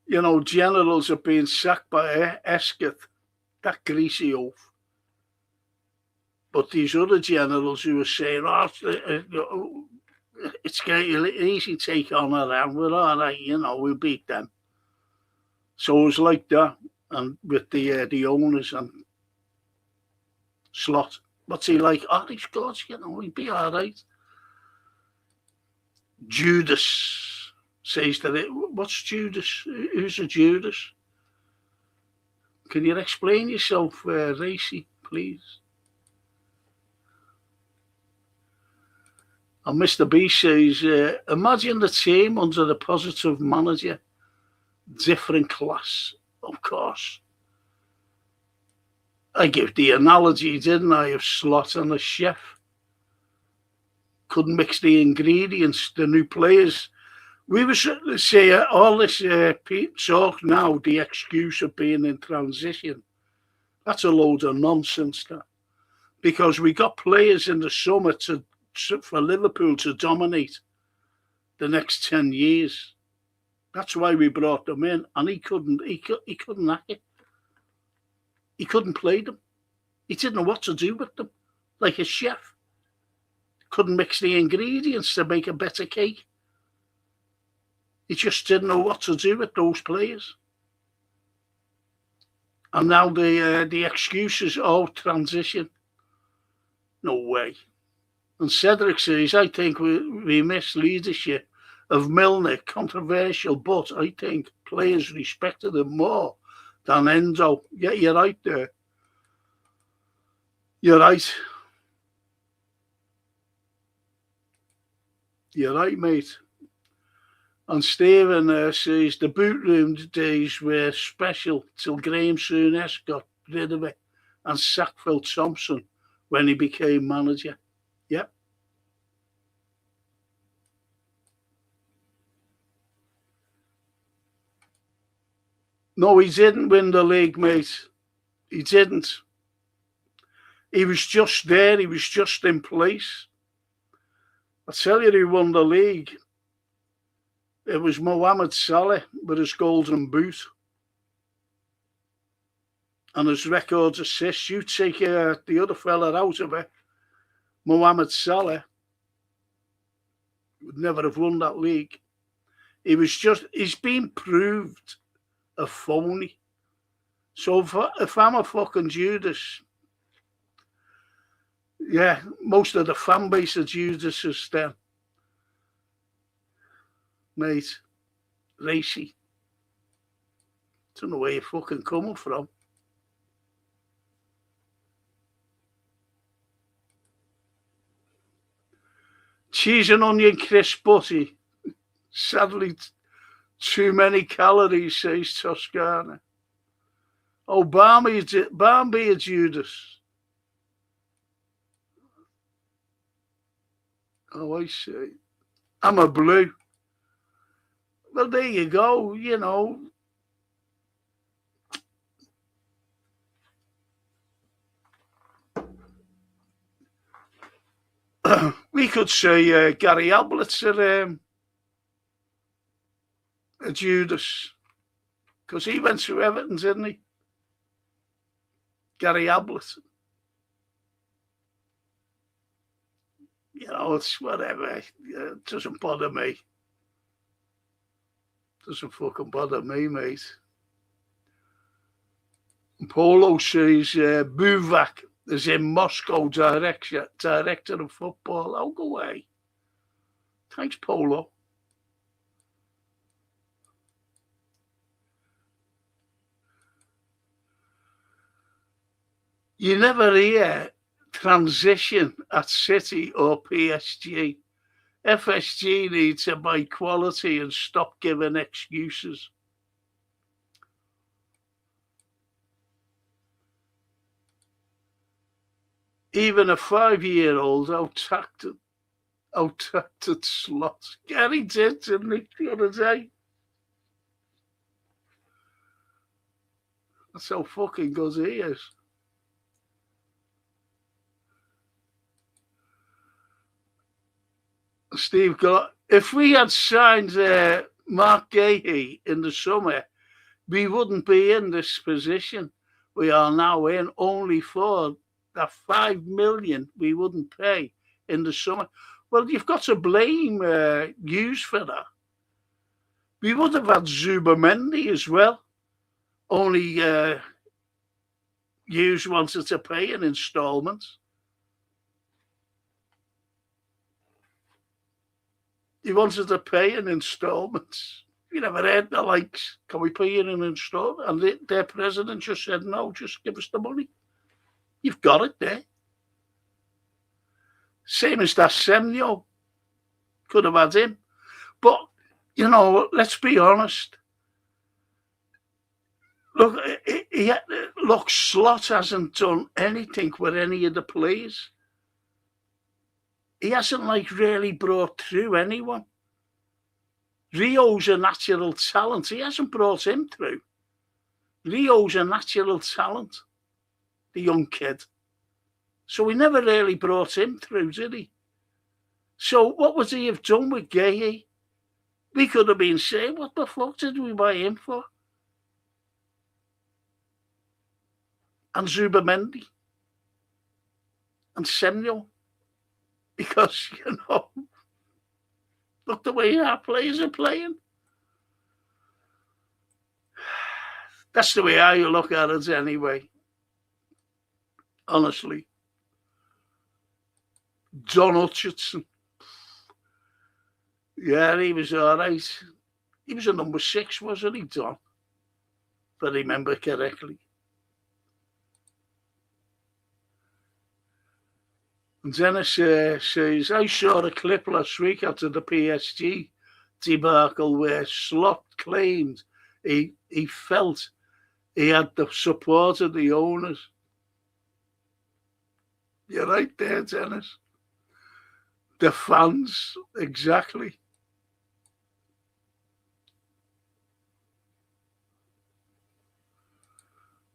You know, generals are being sacked by Esket, that greasy oaf. But these other generals who are saying, it's getting easy take on around, we're all right, you know, we'll beat them. So it was like that, and with the owners and Slot. What's he like? Oh, he's good, you know, he'll be all right. Judas says that what's Judas? Who's a Judas? Can you explain yourself, Racy, please? And Mr. B says, imagine the team under the positive manager. Different class, of course. I give the analogy, didn't I, of Slot and a chef. Couldn't mix the ingredients, the new players. We were say all this talk now, the excuse of being in transition. That's a load of nonsense, that. Because we got players in the summer for Liverpool to dominate the next 10 years. That's why we brought them in, and he couldn't hack it. He couldn't play them. He didn't know what to do with them, like a chef. Couldn't mix the ingredients to make a better cake. He just didn't know what to do with those players. And now the excuses, transition. No way. And Cedric says, I think we miss leadership of Milner, controversial, but I think players respected him more than Endo. Yeah, you're right there. You're right. You're right, mate. And Stephen says the boot room days were special till Graham Souness got rid of it and sacked Phil Thompson when he became manager. Yep. No, he didn't win the league, mate. He didn't. He was just there. He was just in place. I tell you who won the league. It was Mohamed Salah with his golden boot. and his records assists. You take the other fella out of it, Mohamed Salah would never have won that league. He's been proved a phony. So if I'm a fucking Judas, yeah, most of the fan base of Judas is then, mate, racy. Don't know where you're fucking coming from. Cheese and onion crisp butty. Sadly, too many calories, says Toscana. Oh, Barnby a Judas. Oh, I see. I'm a blue. Well, there you go, you know. We could say Gary Ablett's a Judas, because he went to Everton, didn't he? Gary Ablett. You know, it's whatever. It doesn't bother me. Doesn't fucking bother me, mate. And Polo says Buvak is in Moscow, director of football. I'll go away. Thanks, Polo. You never hear transition at City or PSG. FSG needs to buy quality and stop giving excuses. Even a 5-year-old out-tacted slot. Gary did, didn't he, the other day? That's how fucking good he is. Steve got, if we had signed Mark Gahey in the summer, we wouldn't be in this position we are now in, only for that 5 million we wouldn't pay in the summer. Well, you've got to blame Hughes for that. We would have had Zubamendi as well, only Hughes wanted to pay in instalments. He wanted to pay in instalments. You never heard the likes, can we pay in an instalment? And their president just said, no, just give us the money. You've got it there. Same as that Semyo. Could have had him. But, you know, let's be honest. Look, Slot hasn't done anything with any of the players. He hasn't, really brought through anyone. Rio's a natural talent. He hasn't brought him through. Rio's a natural talent, the young kid. So he never really brought him through, did he? So what would he have done with Gahey? We could have been saying, what the fuck did we buy him for? And Zubamendi. And Semyo. Because, you know, look the way our players are playing. That's the way I look at it anyway. Honestly. John Hutchinson. Yeah, he was all right. He was a number 6, wasn't he, Don? If I remember correctly. And Dennis says, I saw a clip last week after the PSG debacle where Slot claimed he felt he had the support of the owners. You're right there, Dennis. The fans, exactly.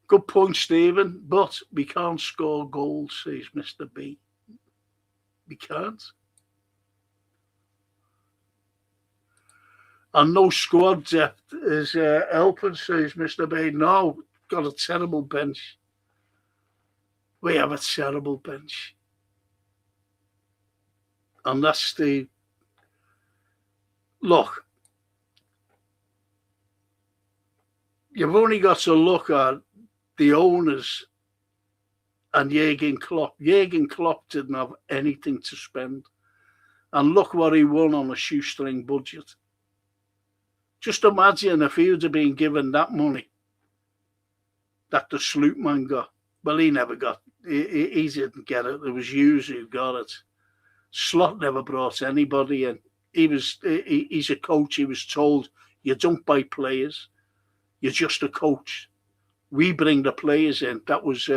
Good point, Stephen, but we can't score goals, says Mr. B. We can't. And no squad depth is helping, says Mr. B. No, got a terrible bench. We have a terrible bench. And that's the... Look, you've only got to look at the owners and Jurgen Klopp. Jurgen Klopp didn't have anything to spend. And look what he won on a shoestring budget. Just imagine if he would have been given that money that the Sloop man got. Well, he never got. He didn't get it. It was Hughes who got it. Slot never brought anybody in. He's a coach. He was told, you don't buy players. You're just a coach. We bring the players in. That was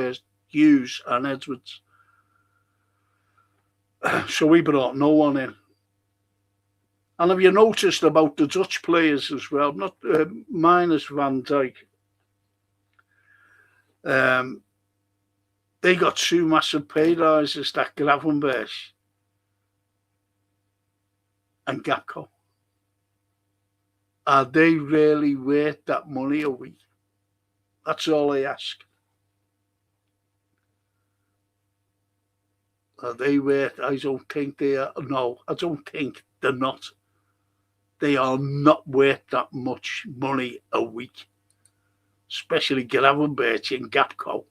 Hughes and Edwards. So we brought no one in. And have you noticed about the Dutch players as well? Not minus Van Dijk. They got 2 massive pay rises, that Gravenberch and Gakpo. Are they really worth that money a week? That's all I ask. Are they worth? I don't think they are. No, I don't think they're not. They are not worth that much money a week, especially Gravenberch and Gakpo.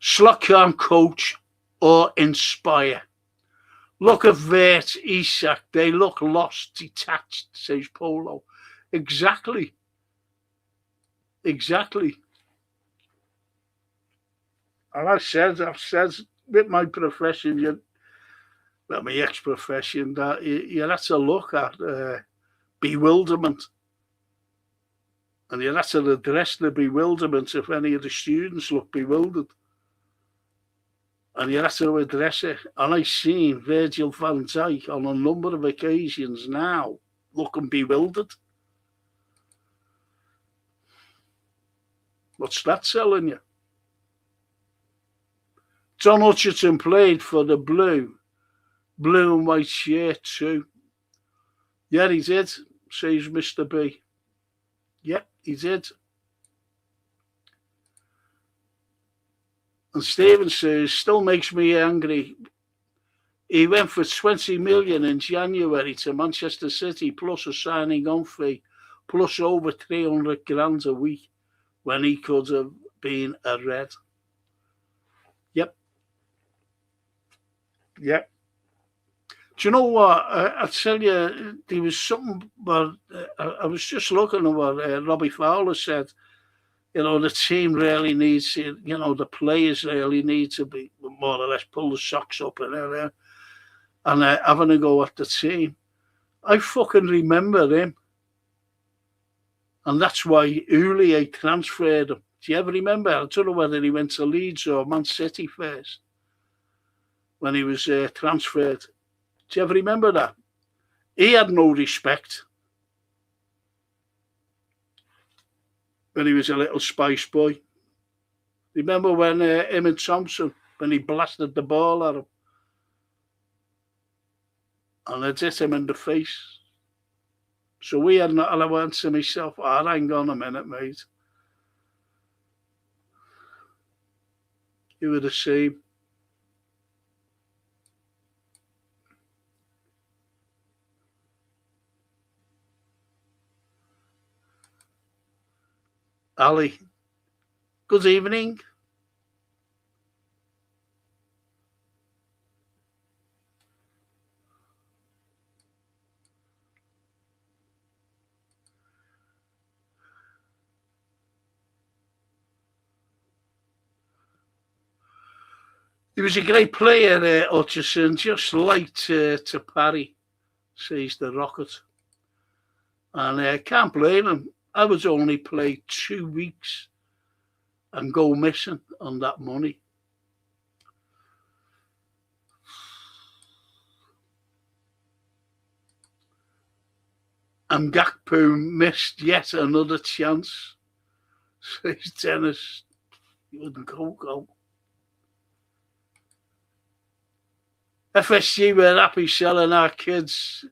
Slot can't coach or inspire. Look at Vert, Isak. They look lost, detached, says Polo. Exactly. Exactly. And I've said with my profession, my ex-profession, that you have to look at bewilderment. And you have to address the bewilderment if any of the students look bewildered. And you have to address it. And I've seen Virgil van Dijk on a number of occasions now looking bewildered. What's that telling you? John Hutchinson played for the blue and white shirt too. Yeah, he did, says Mr. B. Yep, he did. And Stephen says, still makes me angry. He went for 20 million in January to Manchester City, plus a signing on fee, plus over 300 grand a week, when he could have been a Red. Yep. Yep. Do you know what? I tell you, there was something, but I was just looking at what Robbie Fowler said. You know, the team really needs, the players really need to be more or less pull the socks up and having a go at the team. I fucking remember him. And that's why Houllier transferred him. Do you ever remember? I don't know whether he went to Leeds or Man City first when he was transferred. Do you ever remember that? He had no respect when he was a little Spice boy. Remember when him and Thompson, when he blasted the ball at him? And it hit him in the face. So we had not, and I went to myself, hang on a minute, mate. You were the same. Ali, good evening. He was a great player, Hutchison, just light to parry, says the Rocket. And I can't blame him. I would only play 2 weeks and go missing on that money. And Gakpo missed yet another chance, says Dennis. He wouldn't go. FSG were happy selling our kids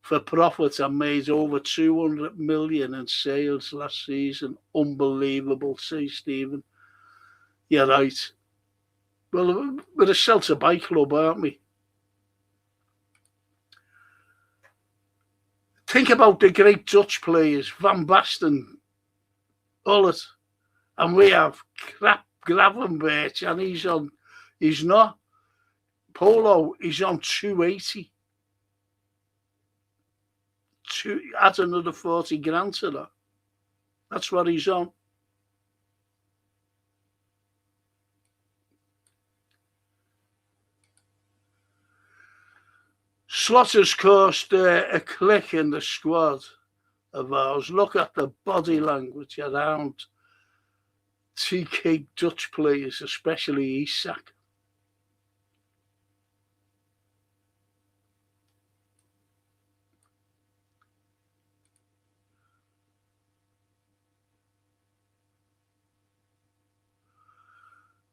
for profit and made over 200 million in sales last season. Unbelievable, say Stephen. You're right. Well, we're a Celtic bike club, aren't we? Think about the great Dutch players, Van Basten, Ullet, and we have crap Gravenberch, and he's not. Polo, he's on 280. Add another 40 grand to that. That's what he's on. Slaughter's cost a click in the squad of ours. Look at the body language around TK Dutch players, especially Isak.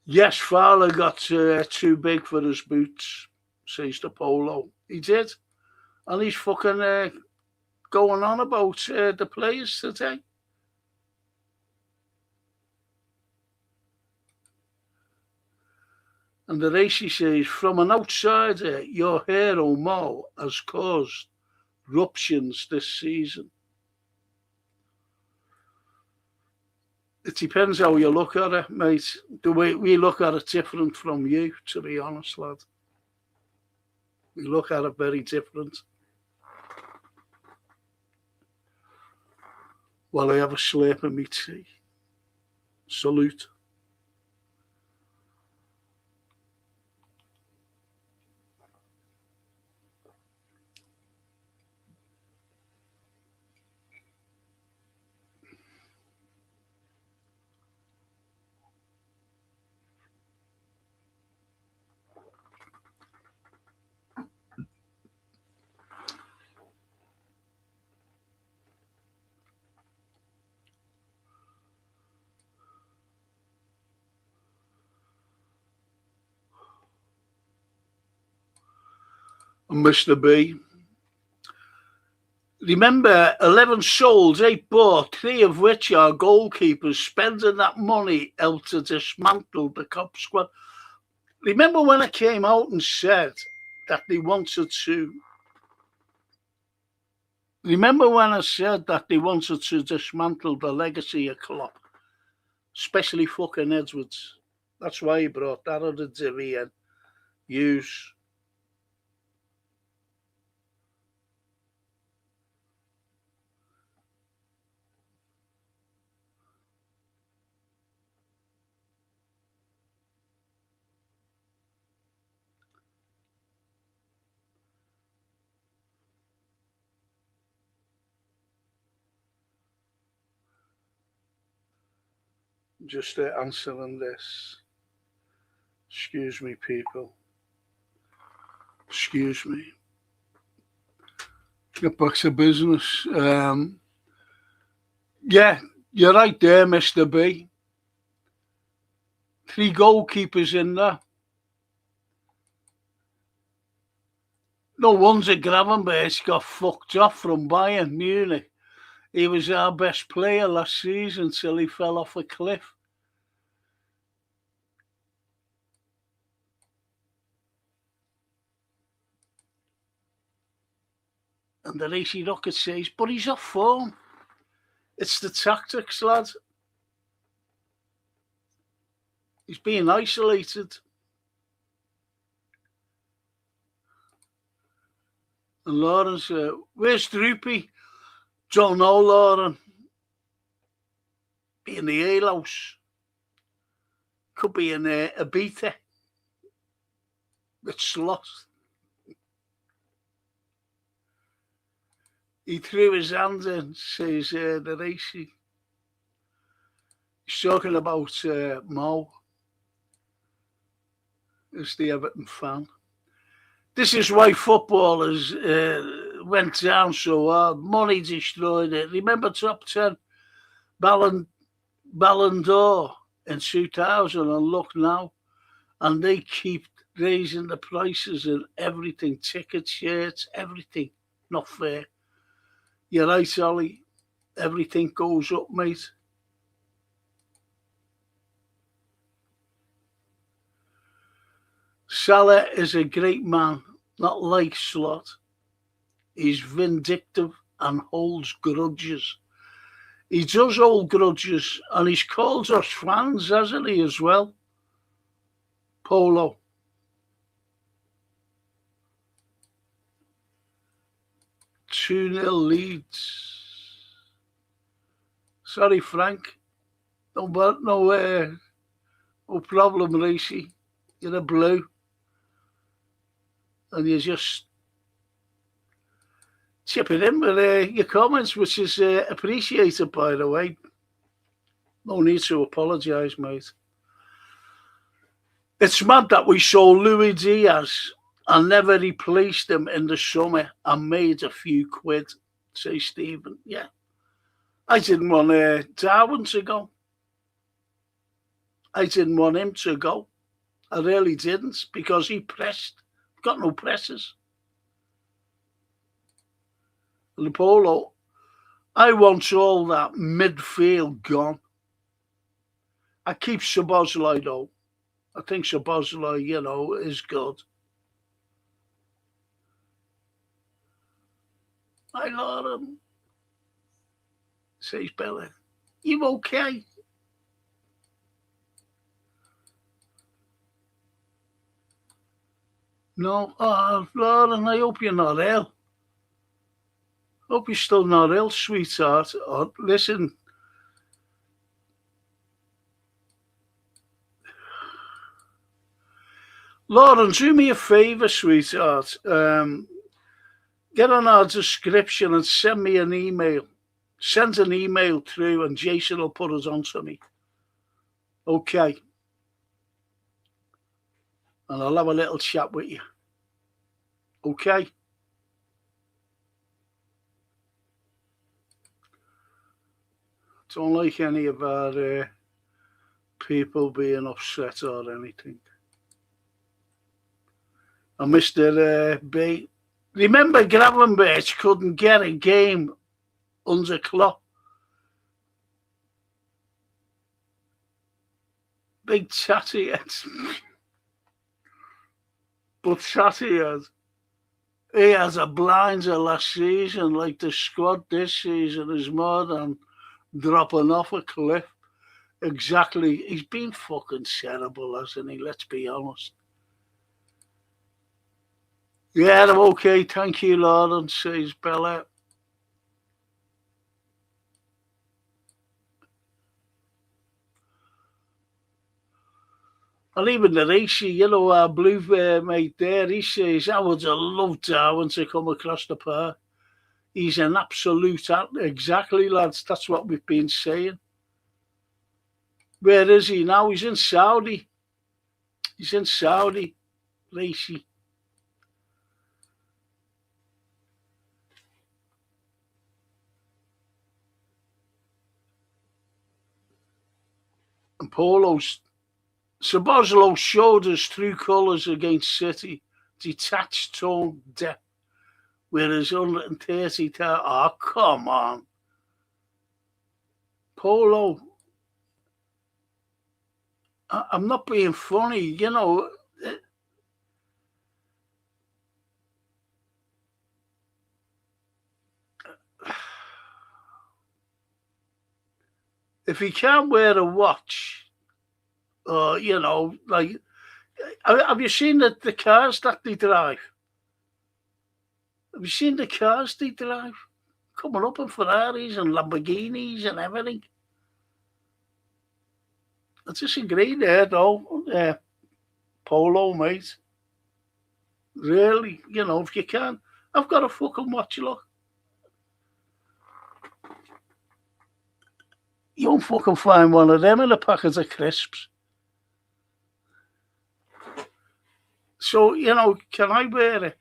Yes, Fowler got too big for his boots, says the Polo. He did. And he's fucking going on about the players today. And the race, he says, from an outsider, your hero Mo has caused ruptions this season. It depends how you look at it, mate. The way we look at it different from you, to be honest, lad. We look at it very different. While I have a slurp of me tea. Salute. And Mr. B. Remember, 11 sold, 8 bought, 3 of which are goalkeepers, spending that money out to dismantle the cop squad. Remember when I came out and said that they wanted to... Remember when I said that they wanted to dismantle the legacy of Klopp, especially fucking Edwards. That's why he brought that other divvy in. Use. Just answering this. Excuse me, people. Excuse me. Get back to business. Yeah, you're right there, Mr. B. 3 goalkeepers in there. No wonder Gravenberch got fucked off from Bayern Munich. He was our best player last season till he fell off a cliff. And the racy rocket says, but he's off form. It's the tactics, lad. He's being isolated. And Lauren's, where's Droopy? Don't know, Lauren. Be in the alehouse. Could be in a beta. It's lost. He threw his hand in, says the racy. He's talking about Mo. As the Everton fan. This is why footballers went down so hard. Money destroyed it. Remember top 10 Ballon d'Or in 2000 and look now. And they keep raising the prices and everything. Tickets, shirts, everything. Not fair. You're right, Ollie. Everything goes up, mate. Salah is a great man, not like Slot. He's vindictive and holds grudges. He does hold grudges, and he's called us fans, hasn't he, as well? Polo. Two 0 leads. Sorry, Frank. No problem, Racy. You're a blue. And you're just chipping in with your comments, which is appreciated, by the way. No need to apologise, mate. It's mad that we sold Louis Diaz and never replaced him in the summer and made a few quid, say Stephen. Yeah. I didn't want Darwin to go. I didn't want him to go. I really didn't, because he pressed. Got no presses. Polo, I want all that midfield gone. I keep Szoboszlai though. I think Szoboszlai, is good. Hi, Lauren. Says Bella. You okay? No. Oh, Lauren, I hope you're not ill. Hope you're still not ill, sweetheart. Oh, listen. Lauren, do me a favour, sweetheart. Get on our description and send me an email. Send an email through and Jason will put it on to me. Okay. And I'll have a little chat with you. Okay? Don't like any of our people being upset or anything. And Mr. B, remember Gravenberch couldn't get a game under Klopp. Big chatty head. But chatty head. He has a blinder last season, like the squad this season is more than dropping off a cliff. Exactly. He's been fucking terrible, hasn't he? Let's be honest. Yeah, I'm okay. Thank you, Lawrence, says Bella. And even the Racy, our blue mate there, he says, I would have loved Darwin to come across the park. He's an absolute athlete. Exactly, lads. That's what we've been saying. Where is he now? He's in Saudi. He's in Saudi, Racy. And Polo's Szoboszlai showed us true colours against City. Detached tone, depth. Whereas 130, oh, come on. Polo, I'm not being funny, If he can't wear a watch, like, have you seen the cars that they drive? Have you seen the cars they drive? Coming up in Ferraris and Lamborghinis and everything. I disagree there, though, Polo, mate. Really, if you can. I've got a fucking watch, look. You won't fucking find one of them in a packet of crisps. So, can I wear it?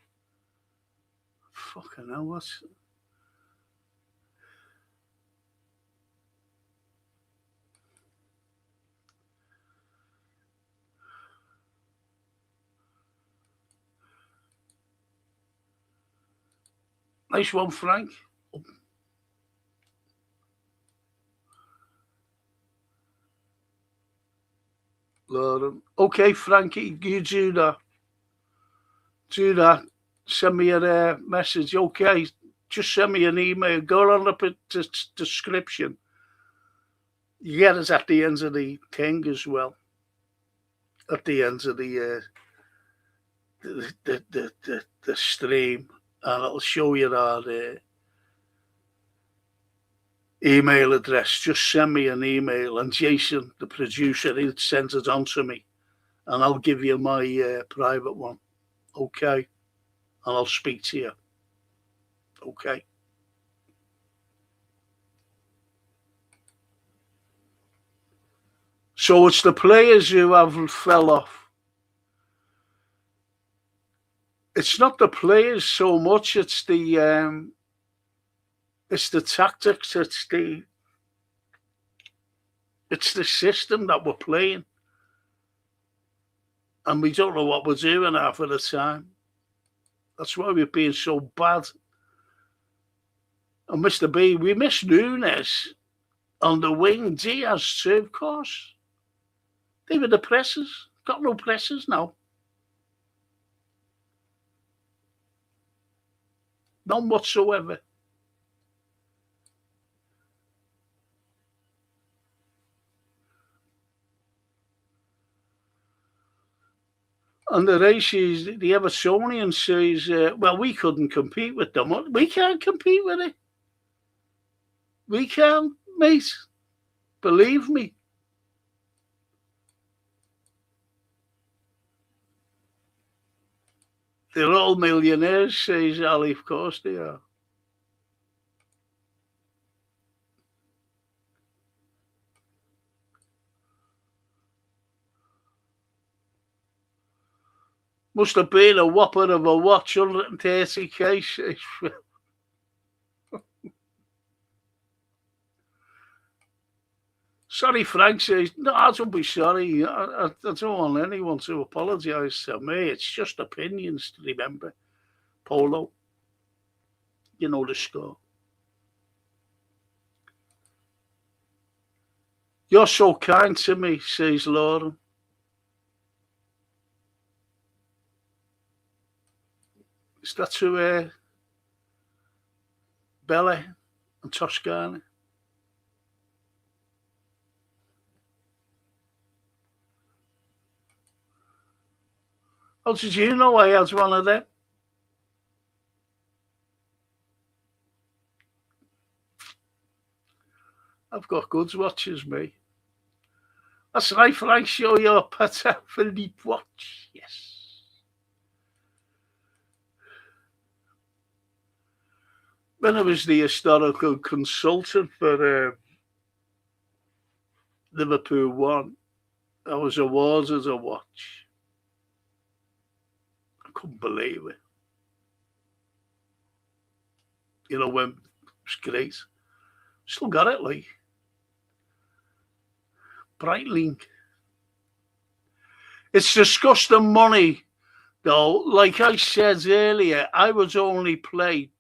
Fucking hell, what's... Nice one, Frank. Lauren. Okay, Frankie, you do that. Do that. Send me a message. Okay, just send me an email. Go on the description. You get us at the end of the thing as well. At the end of the stream, and it'll show you our email address. Just send me an email, and Jason, the producer, he'll send it on to me, and I'll give you my private one. Okay, and I'll speak to you. Okay. So it's the players who have fell off. It's not the players so much. It's the tactics. It's the system that we're playing, and we don't know what we're doing half of the time. That's why we're being so bad. And Mr. B, we miss Nunes on the wing. Diaz too, of course. They were the pressers. Got no pressers now. None whatsoever. And the races, the Evertonian says, well, we couldn't compete with them. We can't compete with it. We can't, mate. Believe me. They're all millionaires, says Ali. Of course they are. Must have been a whopper of a watch, 130k. Sorry, Frank says, no, I don't be sorry. I don't want anyone to apologise to me. It's just opinions, to remember. Polo, you know the score. You're so kind to me, says Lauren. Is that to Bella and Toscana? How did you know I had one of them? I've got goods watches, me. That's right, Frank. Show your Peter Philippe watch. Yes. When I was the historical consultant for Liverpool 1, I was awarded a watch. I couldn't believe it. You know, when it was great. Still got it, like. Breitling. It's disgusting money, though. Like I said earlier, I was only played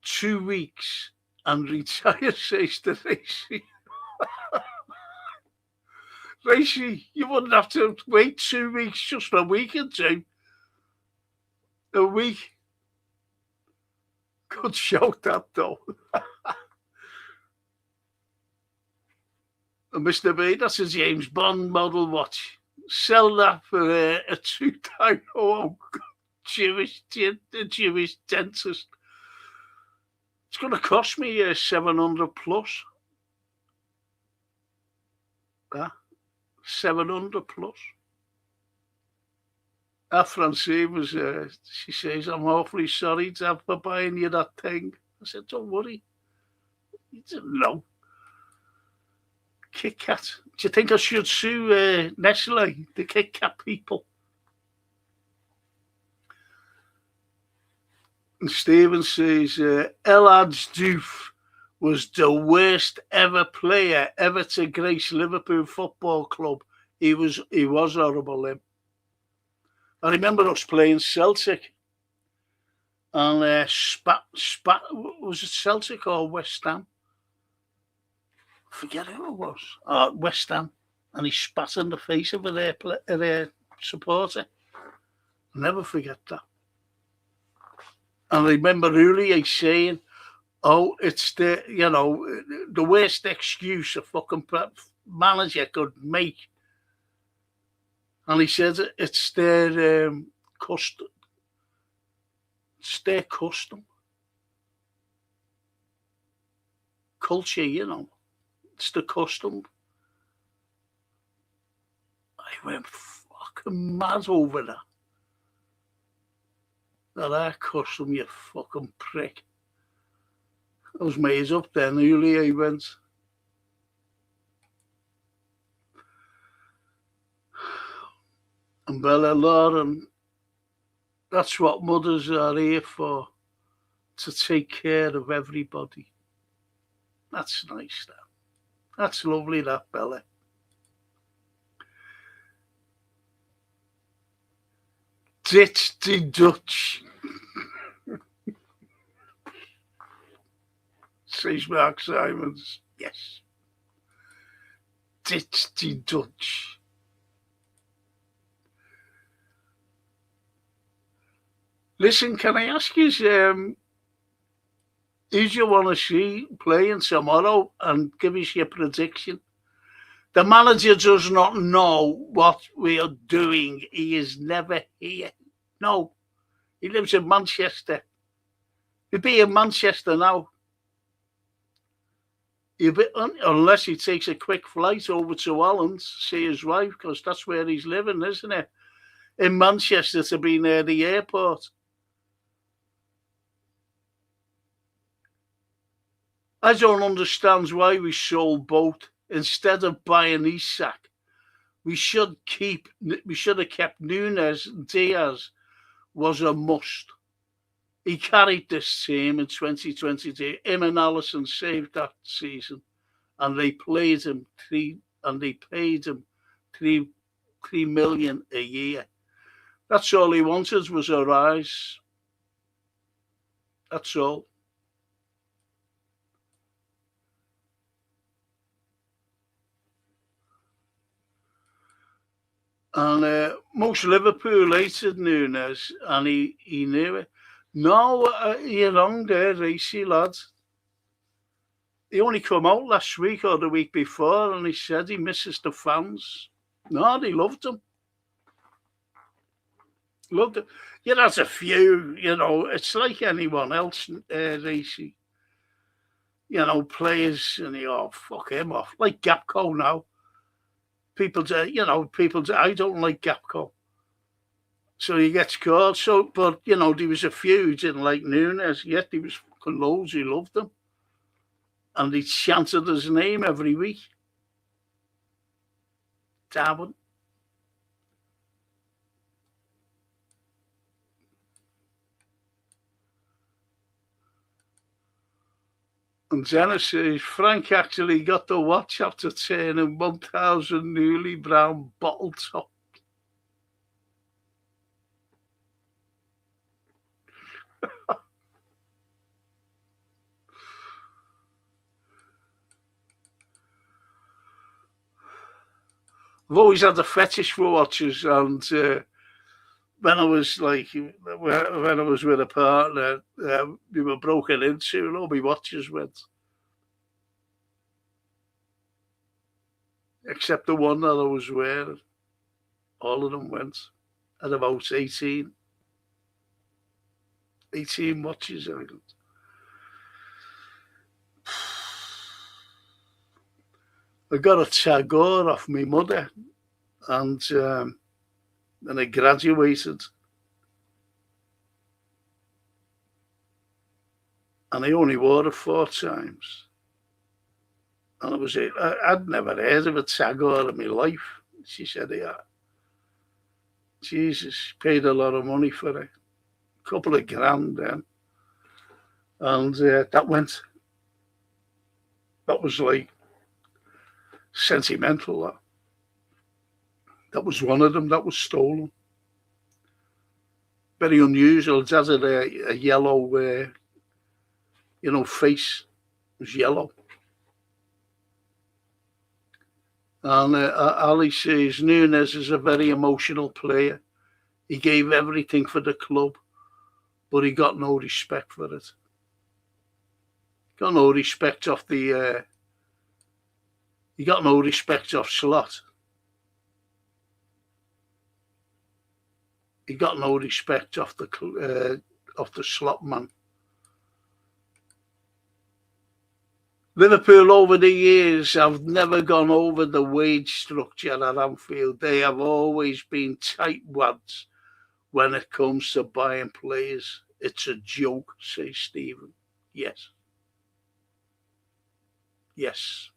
2 weeks and retired, says to Racy. Racy, you wouldn't have to wait 2 weeks, just a week or two. A week. Good shout, that, though. And Mr. B, that's a James Bond model watch. Sell that for a 2-time Jewish dentist. It's going to cost me 700 plus. 700 plus. Francine was, she says, I'm awfully sorry to have for buying you that thing. I said, don't worry. You didn't know. Kit Kat. Do you think I should sue Nestle, the Kit Kat people? And Stephen says, Elad's Doof was the worst ever player ever to grace Liverpool Football Club. He was horrible, him. I remember us playing Celtic, and spat, was it Celtic or West Ham? I forget who it was. West Ham. And he spat in the face of their supporter. Never forget that. And I remember Uli saying, "Oh, it's the worst excuse a fucking manager could make." And he said it's their custom. It's their custom, culture. It's the custom. I went fucking mad over that. That our custom, you fucking prick. I was made up then, Uli, I went. And Bella Lauren, that's what mothers are here for, to take care of everybody. That's nice, that. That's lovely, that, Bella. Ditch the Dutch, says Mark Simons. Yes. Ditch the Dutch. Listen, can I ask you, who do you want to see playing tomorrow, and give us your prediction? The manager does not know what we are doing. He is never here. No, he lives in Manchester. He'll be in Manchester now. Unless he takes a quick flight over to Holland to see his wife, because that's where he's living, isn't it? In Manchester, to be near the airport. I don't understand why we sold both. Instead of buying Isak, we should have kept Nunes. Diaz was a must. He carried this team in 2022. Him and Alisson saved that season, and they paid him $3 million a year. That's all he wanted, was a rise. That's all. And most Liverpool hated Nunes, and he knew it. No, you're wrong there, Racy, lad. He only come out last week or the week before, and he said he misses the fans. No, they loved him. Loved him. Yeah, that's a few, it's like anyone else, Racy. Players, and fuck him off. Like Gapco now. People say, I don't like Gapco. So he gets called. But there was a few who didn't like Nunes, yet there was fucking loads who loved him. And he chanted his name every week. Darwin. And Dennis says, Frank actually got the watch after turning 1,000 newly brown bottle top. I've always had a fetish for watches, and when I was with a partner, we were broken into, and all my watches went. Except the one that I was wearing. All of them went. At about 18 watches, I got. I got a Tagore off my mother, and I graduated. And I only wore it 4 times. And I'd never heard of a Tagore in my life. She said, yeah. Jesus, paid a lot of money for it. A couple of grand then. And that went. That was like sentimental. That was one of them that was stolen. very unusual. It has a yellow, face. It's yellow. And Ali says Nunes is a very emotional player. He gave everything for the club, but he got no respect for it. Got no respect off the. He got no respect off Slot. He got no respect off the Slot man. Liverpool over the years have never gone over the wage structure at Anfield. They have always been tightwads when it comes to buying players. It's a joke, says Stephen. Yes. Yes.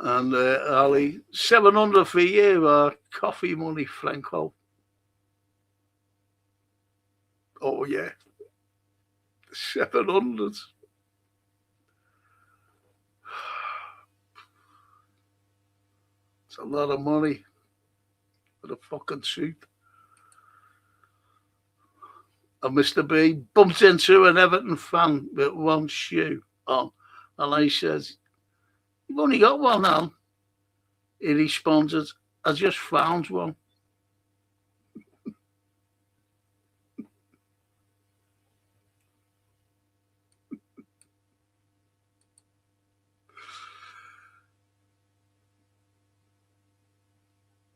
And Ali, 700 for you, coffee money, Franco. Oh, yeah. 700. It's a lot of money for the fucking suit. And Mr. B bumped into an Everton fan with one shoe on. And I said, "You've only got one on." He responded, "I just found one."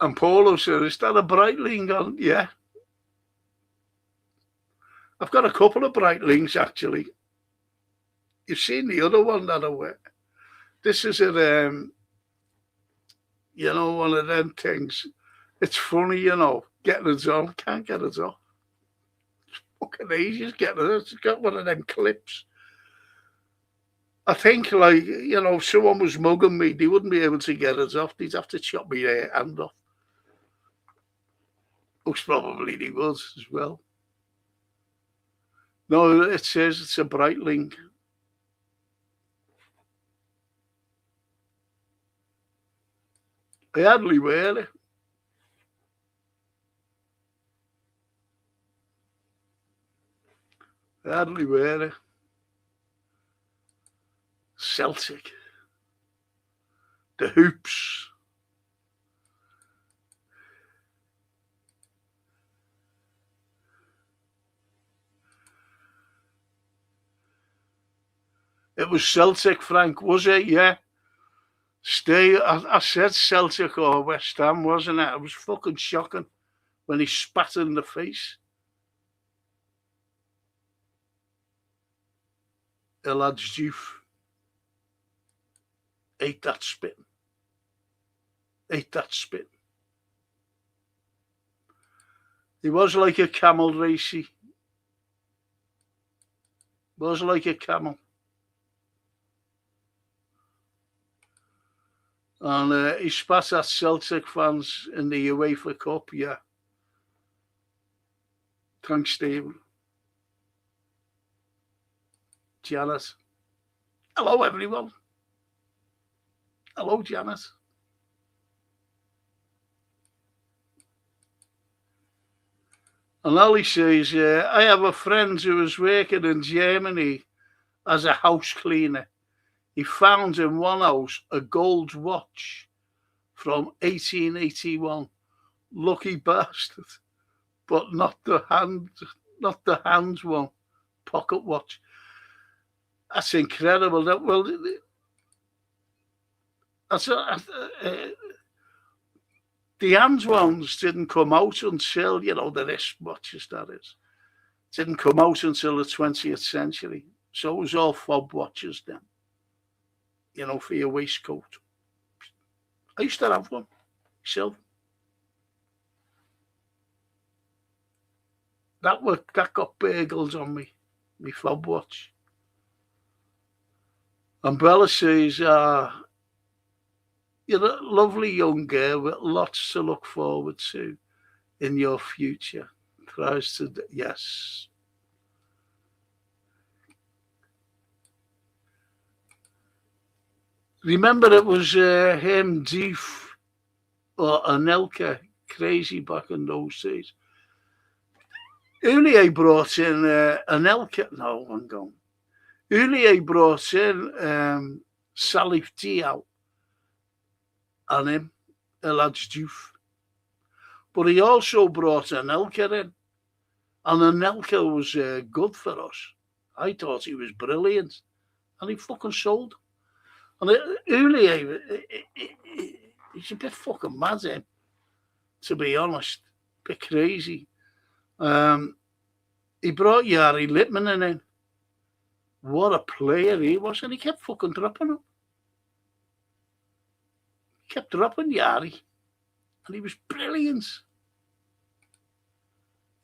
And Paulo said, "Is that a Breitling on?" Yeah. I've got a couple of Breitlings, actually. You've seen the other one that I wear. This is one of them things. It's funny, getting it on. Can't get it off. It's fucking easy to get it. It's got one of them clips. I think, if someone was mugging me, they wouldn't be able to get it off. They'd have to chop me hand off. Most probably they would as well. No, it says it's a Breitling. I hardly wear it. Celtic. The hoops. It was Celtic, Frank, was it? Yeah. I said Celtic or West Ham, wasn't it? It was fucking shocking when he spat in the face. Elad's Diouf. Ate that spit. He was like a camel, Racy. Was like a camel. And he spat at Celtic fans in the UEFA Cup, yeah. Thanks, Stephen. Janet. Hello, everyone. Hello, Janet. And Ali says, I have a friend who was working in Germany as a house cleaner. He found in one house a gold watch from 1881. Lucky bastard. But not the hand one. Pocket watch. That's incredible. The hand ones didn't come out until, the wrist watches, that is. Didn't come out until the 20th century. So it was all fob watches then. For your waistcoat. I used to have one myself. That got burgled on me, my fob watch. And Bella says, you're a lovely young girl with lots to look forward to in your future. Tries to, yes. Remember it was him, Deef, or Anelka, crazy back in those days. Ulier brought in Anelka. No, I'm gone. Ulier brought in Salif Diao and him, Eladj Diouf. But he also brought Anelka in. And Anelka was good for us. I thought he was brilliant. And he fucking sold. And Ulier, he's a bit fucking mad, him, to be honest. A bit crazy. He brought Yari Littman in. What a player he was. And he kept fucking dropping him. He kept dropping Yari. And he was brilliant.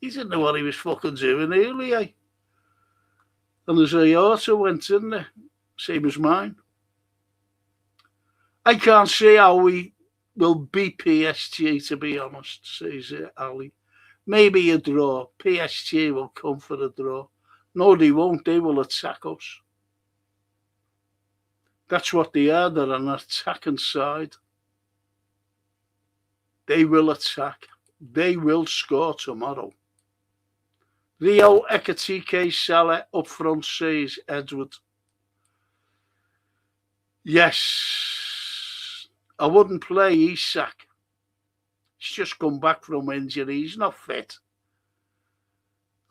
He didn't know what he was fucking doing earlier. And there's a auto went in there. Same as mine. I can't see how we will beat PSG, to be honest, says Ali. Maybe a draw. PSG will come for a draw. No, they won't. They will attack us. That's what they are. They're an attacking side. They will attack. They will score tomorrow. Rio Ekatike Salah up front, says Edward. Yes. I wouldn't play Isak. He's just come back from injury. He's not fit.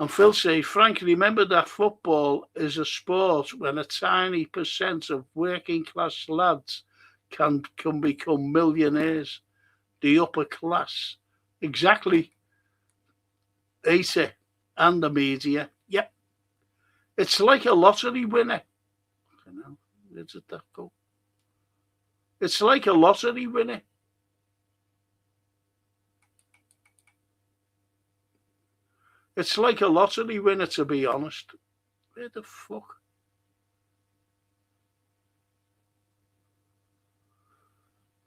And Phil says, Frank, remember that football is a sport when a tiny percent of working class lads can become millionaires. The upper class. Exactly. 80. And the media. Yep. It's like a lottery winner. I don't know. Where did that go? It's like a lottery winner. It's like a lottery winner, to be honest. Where the fuck?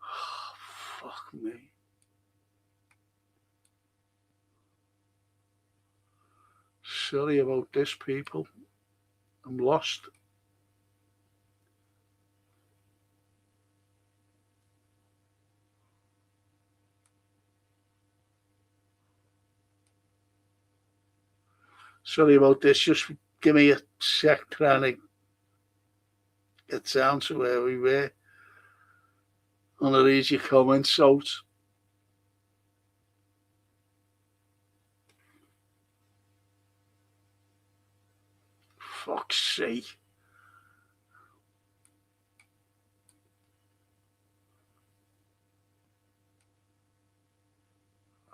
Oh, fuck me. Sorry about this, people. I'm lost. Sorry about this. Just give me a sec trying to get down to where we were. And I'll read your comments out. Fuck's sake.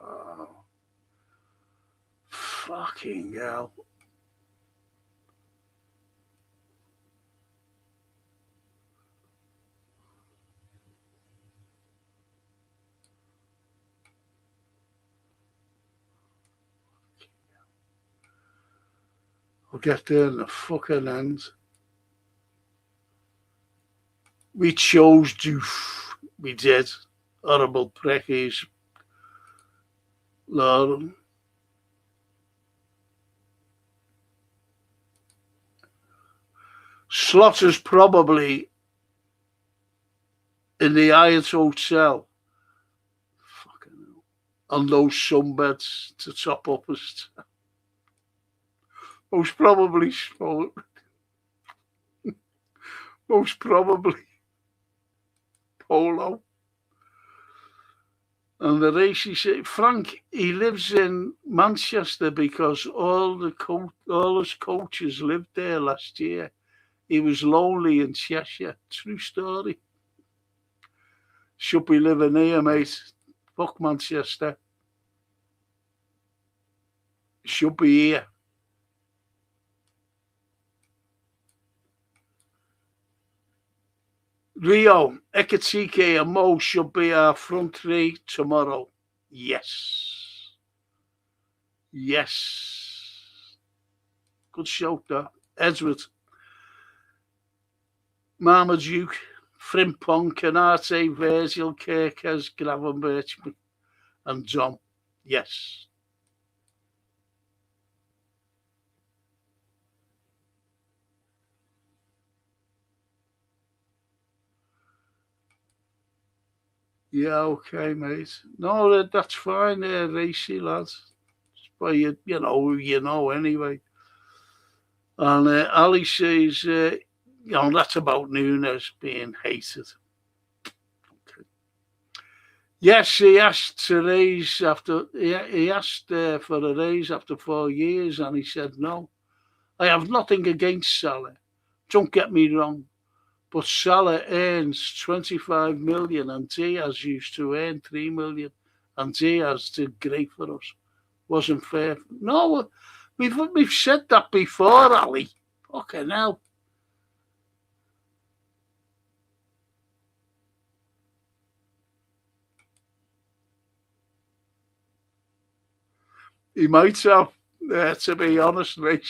Oh. Fucking hell. I'll get there in the fucking end. We chose to. We did. Horrible prickies. Lauren. Slaughter's probably in the Hyatt Hotel. Fucking hell. On those sunbeds to top up his. Most probably smoke. Most probably polo. And the race, he said, Frank, he lives in Manchester because all his coaches lived there last year. He was lonely in Cheshire. True story. Should be living here, mate. Fuck Manchester. Should be here. Rio, Ekatike and Mo should be our front three tomorrow. Yes. Yes. Good shout, that. Edward. Marmaduke, Frimpong, Canate, Virgil, Kirkes, Gravenberch, and John. Yes. Yeah, okay, mate. No, that's fine, racy lads. But you know anyway. And Ali says, that's about Nunes being hated. Okay. Yes, he asked to raise after he asked for a raise after 4 years, and he said no. I have nothing against Salah. Don't get me wrong, but Salah earns 25 million, and Diaz used to earn 3 million, and Diaz did great for us. Wasn't fair. No, we've said that before, Ali. Fucking hell. He might have, to be honest, mate.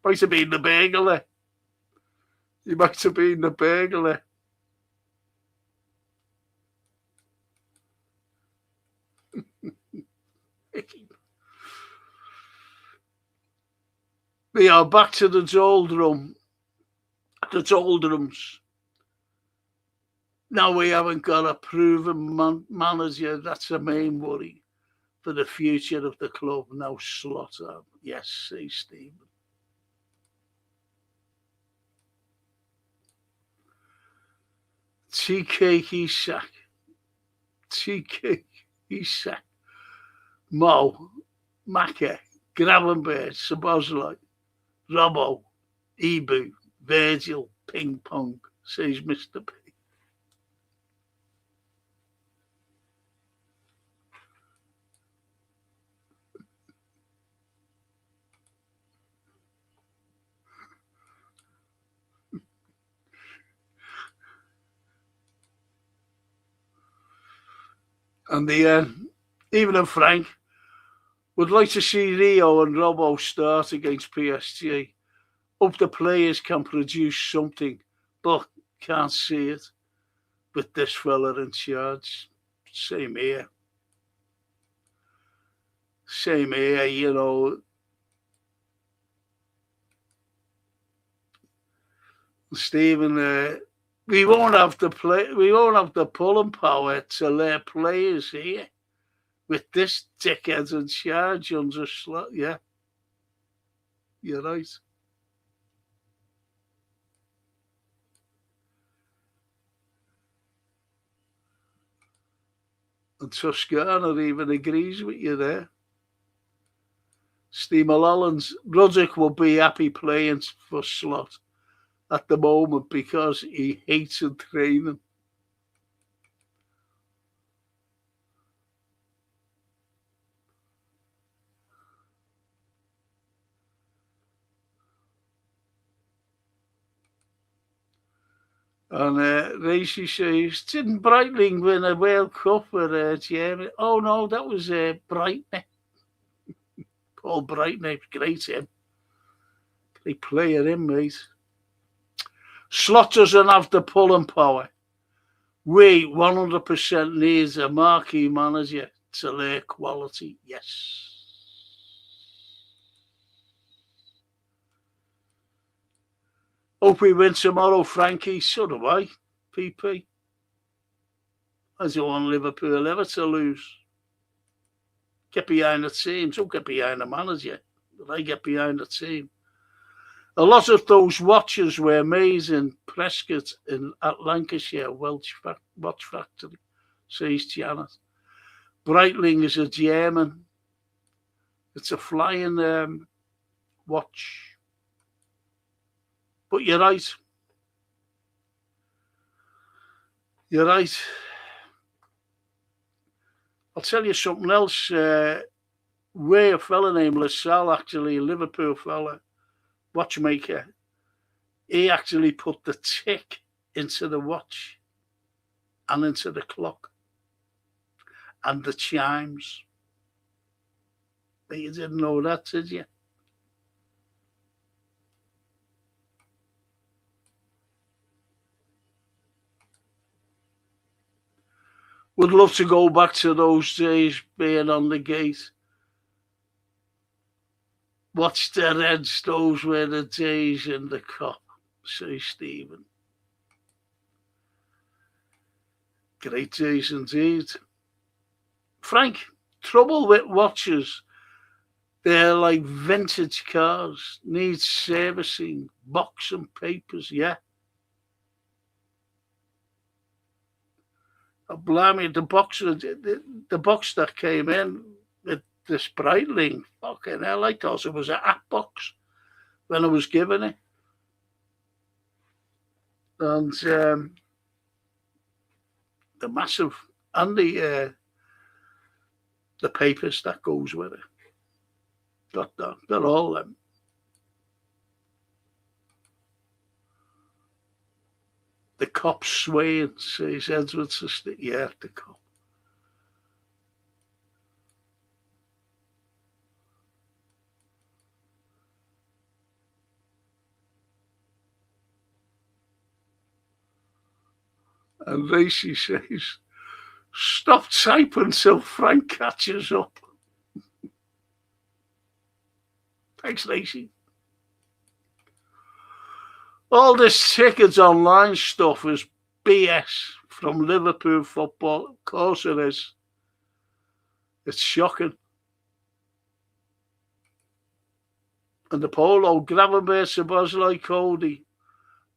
Might have been the burglar. He might have been the burglar. We are back to the doldrums. Now we haven't got a proven manager. That's the main worry for the future of the club. Now Slaughter. Yes, say Stephen. TK Isak. TK Isak. Mo. Maka. Gravenberg. Sabozlai. Robbo. Ibu. Virgil. Ping pong. Says Mr. P. And even if Frank would like to see Rio and Robbo start against PSG. Hope the players can produce something, but can't see it with this fella in charge. Same here. Same here, you know. Stephen, we won't have the pulling power to let players here with this dickhead in charge under slot. Yeah, you're right. And Toscana even agrees with you there. Steve Mulholland's Ruddock will be happy playing for Slot at the moment because he hates training. And Racy says, didn't Breitling win a World Cup for Germany? Oh, no, that was Breitner. Paul Breitner, great him. Great player, him, mate. Slot doesn't have the pulling power. We 100% need a marquee manager to lay quality. Yes. Hope we win tomorrow, Frankie. So do I, PP. I don't want Liverpool ever to lose. Get behind the team. Don't get behind the manager. But I get behind the team. A lot of those watchers were amazing. Prescott at Lancashire Watch Factory, says Janet. Breitling is a German. It's a flying watch. But you're right. You're right. I'll tell you something else. Where a fella named LaSalle, actually, a Liverpool fella, watchmaker, he actually put the tick into the watch and into the clock and the chimes. But you didn't know that, did you? Would love to go back to those days, being on the gate. Watch the Reds, those were the days in the Cop, says Stephen. great days indeed. Frank, trouble with watches. They're like vintage cars, need servicing, box and papers, yeah. Oh, blimey, the box that came in with this Breitling, fucking hell, I thought it was an app box when I was given it. And the massive, and the papers that goes with it. Got that. They're all them. The cop's swaying, says Edward sister. Yeah, the cop. And Lacey says, stop typing till Frank catches up. Thanks, Lacey. All this tickets online stuff is BS from Liverpool football. Of course it is. It's shocking. And the Polo, Gravenberch, Szoboszlai, Cody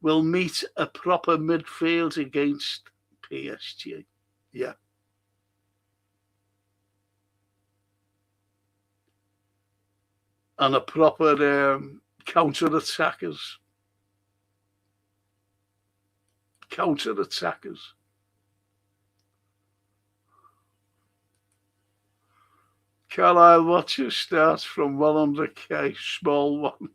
will meet a proper midfield against PSG. Yeah. And a proper counter-attackers. Counter-attackers. Carlyle watches starts from 100k, small one.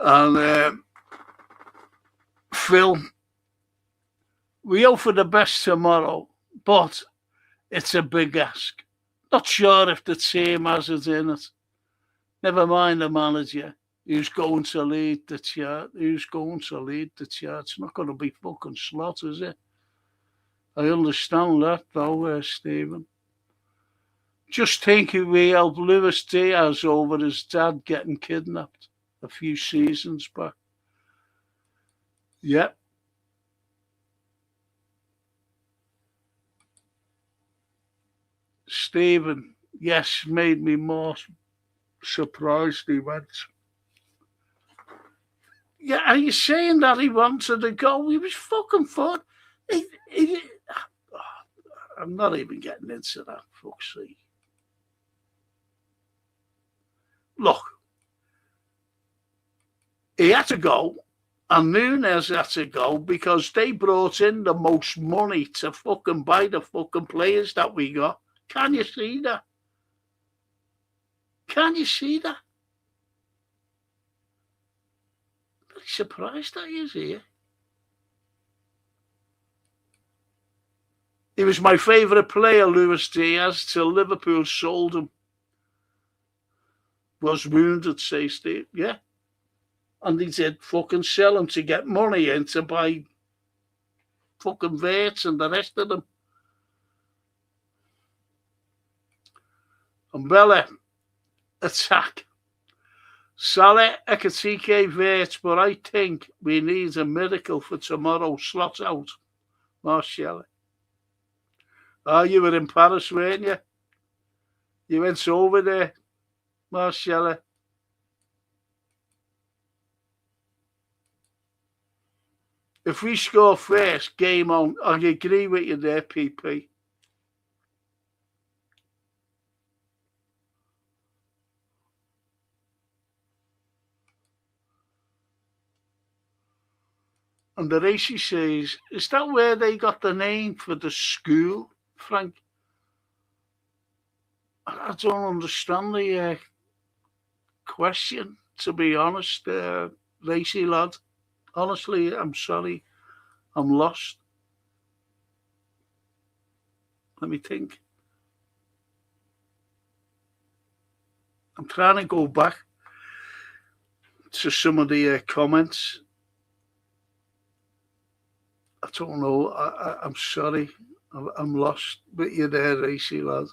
And Phil, we hope for the best tomorrow, but it's a big ask. Not sure if the team has it in it. Never mind the manager. Who's going to lead the chart? Who's going to lead the chart? It's not going to be fucking Slot, is it? I understand that, though, Stephen. Just think if we helped Luis Diaz over his dad getting kidnapped a few seasons back. Yep. Stephen, yes, made me more surprised he went. Yeah, are you saying that he wanted to go? He was fucking fun. I'm not even getting into that, fuck's sake. Look, he had to go, and Nunes had to go because they brought in the most money to fucking buy the fucking players that we got. Can you see that? Can you see that? Very surprised that he is here. He was my favourite player, Luis Diaz, till Liverpool sold him. Was wounded, say Steve. Yeah. And he did fucking sell him to get money in to buy fucking Verts and the rest of them. Umbrella, attack. Salah, Ekatike, Verts, but I think we need a miracle for tomorrow. Slot out. Martial. Oh, you were in Paris, weren't you? You went over there, Martial. If we score first, game on. I agree with you there, PP. And the Racy says, is that where they got the name for the school, Frank? I don't understand the question, to be honest, Racy lad. Honestly, I'm sorry. I'm lost. Let me think. I'm trying to go back to some of the comments. I don't know. I'm sorry. I'm lost with you there, Racy lad.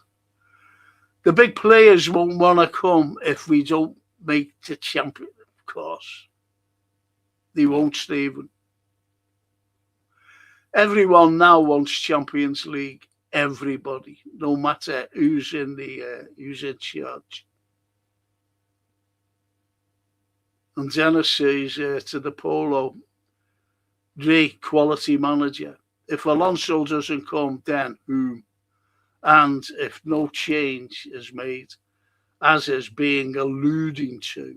The big players won't want to come if we don't make the champion, of course. They won't, Stephen. Everyone now wants Champions League. Everybody, no matter who's in charge. And Dennis says to the Polo, great quality manager. If Alonso doesn't come, then whom? And if no change is made, as is being alluding to,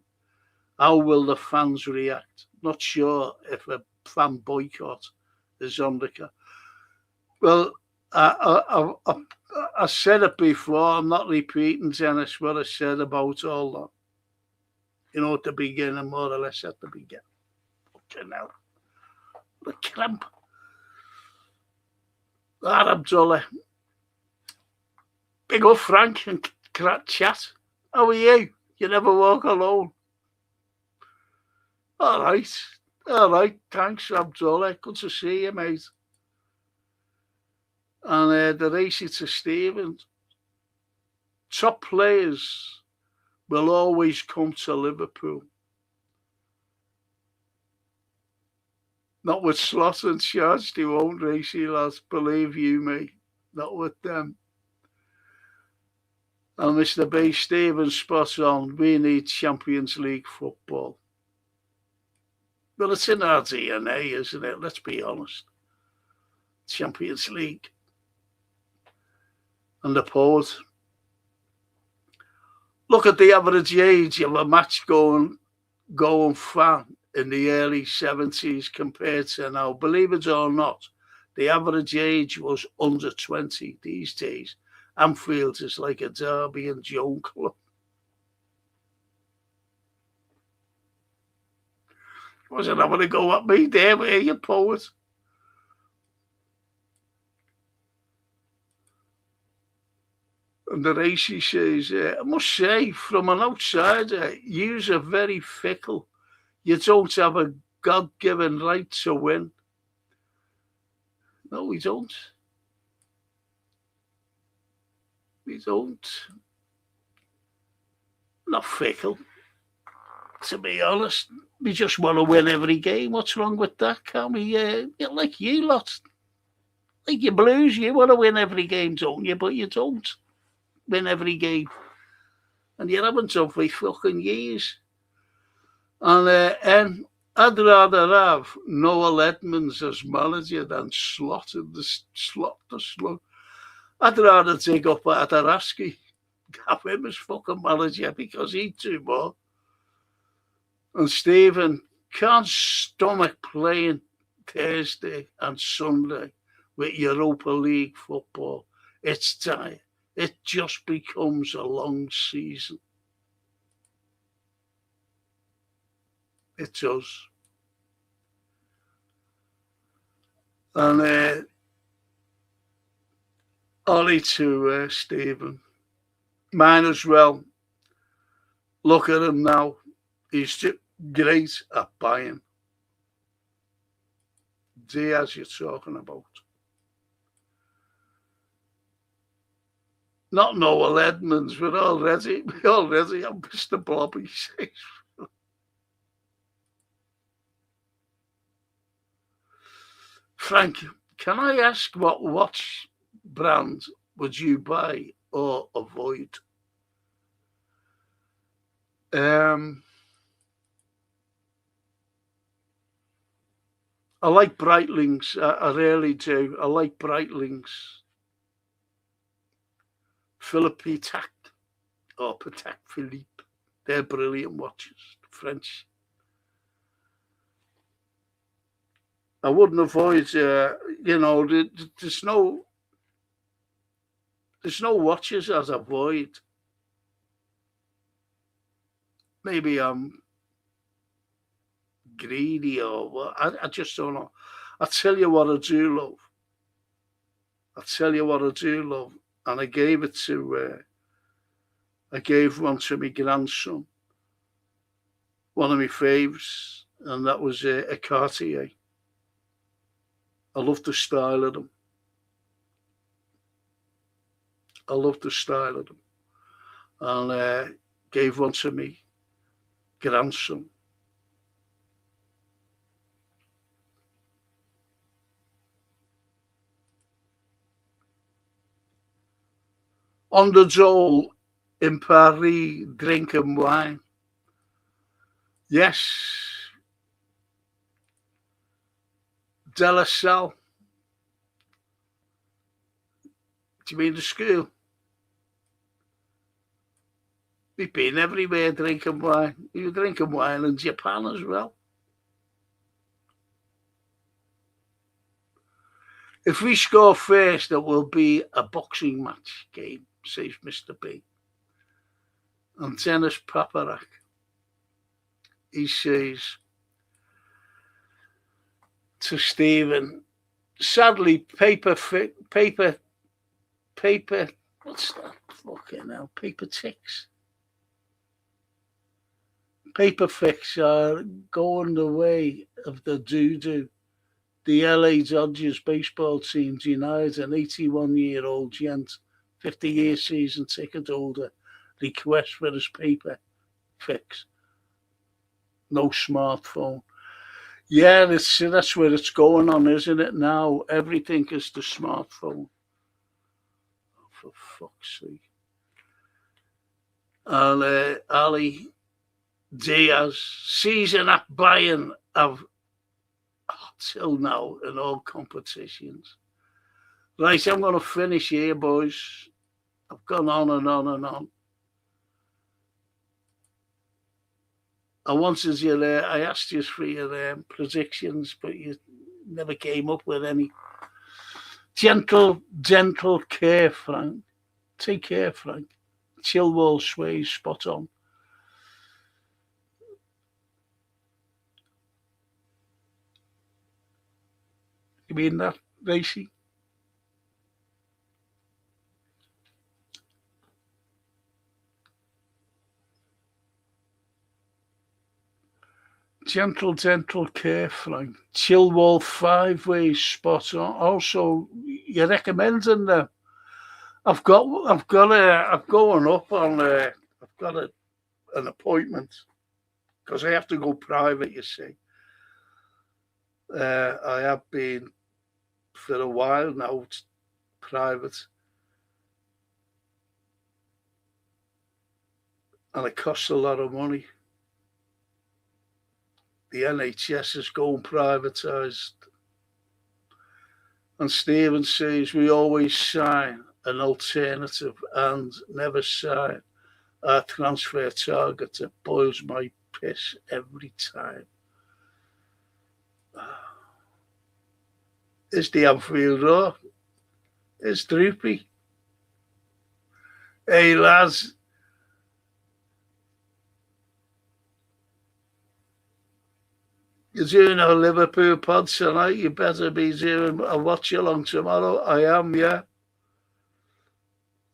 how will the fans react? Not sure if a fan boycott is on the cards. Well, I said it before. I'm not repeating, Dennis, what I said about all that. You know, at the beginning, more or less at the beginning. Okay, now. The cramp. That Abdullah. Big up, Frank, and chat. How are you? You never walk alone. All right. Thanks, Abdullah. Good to see you, mate. And the race to Stevens. Top players will always come to Liverpool. Not with Slot and Charge, they won't, Racy, lads. Believe you me. Not with them. And Mr. B. Stevens spot on. We need Champions League football. Well, it's in our DNA, isn't it? Let's be honest. Champions League. And the poet. Look at the average age of a match going fan in the early 70s compared to now. Believe it or not, the average age was under 20 these days. Anfield is like a Derby and Joan club. Wasn't having a go at me there, were you, poet? And the racy says, I must say, from an outsider, yous are very fickle. You don't have a God-given right to win. No, we don't. We don't. Not fickle. To be honest, we just want to win every game. What's wrong with that? Can't we? Like you lot. Like you Blues, you want to win every game, don't you? But you don't win every game. And you haven't done for fucking years. And I'd rather have Noel Edmonds as manager than Slot in the slot. I'd rather take up Ataraski, have him as fucking manager because he'd do more. And Stephen can't stomach playing Thursday and Sunday with Europa League football. It's time. It just becomes a long season. It does. And Ollie to Stephen. Mine as well. Look at him now. He's great at buying. Diaz you're talking about. Not Noel Edmonds, we already have Mr. Blobby says. Frank, can I ask what watch brand would you buy or avoid? I like Breitlings. I really do. I like Breitlings. Philippe Patek or Patek Philippe. They're brilliant watches. French. I wouldn't avoid, there's no watches as avoid. Maybe I'm greedy or what. I just don't know. I'll tell you what I do love. And I gave one to my grandson. One of my faves. And that was a Cartier. I love the style of them. and gave one to me grandson. On the dole in Paris, drinking wine. Yes, De La Salle. Do you mean the school? We've been everywhere drinking wine. We were drinking wine in Japan as well. If we score first, there will be a boxing match game, says Mr. B. And Dennis Paparak, he says to Stephen, sadly, paper, what's that fucking hell? Paper ticks. Paper fix are going the way of the doo-doo. The LA Dodgers baseball team denied an 81-year-old gent, 50-year season ticket holder, request for his paper fix. No smartphone. Yeah, that's where it's going on, isn't it now? Everything is the smartphone. Oh, for fuck's sake. And Ali Diaz, season at Bayern of till now in all competitions. Right, I'm going to finish here, boys. I've gone on and on and on. I asked you for your predictions, but you never came up with any. Gentle care, Frank. Take care, Frank. Chilwell sways spot on. You mean that, Racy? Gentle care, Frank. Chilwell 5 ways spot on. Also, you're recommending them. I've going up on. I've got an appointment because I have to go private. You see, I have been for a while now. It's private, and it costs a lot of money. The NHS is going privatised. And Stephen says we always sign an alternative and never sign our transfer target. It boils my piss every time. Is the Anfield Roar? Is Droopy? Hey lads. You're doing a Liverpool pod tonight. You better be doing a watch along tomorrow. I am, yeah.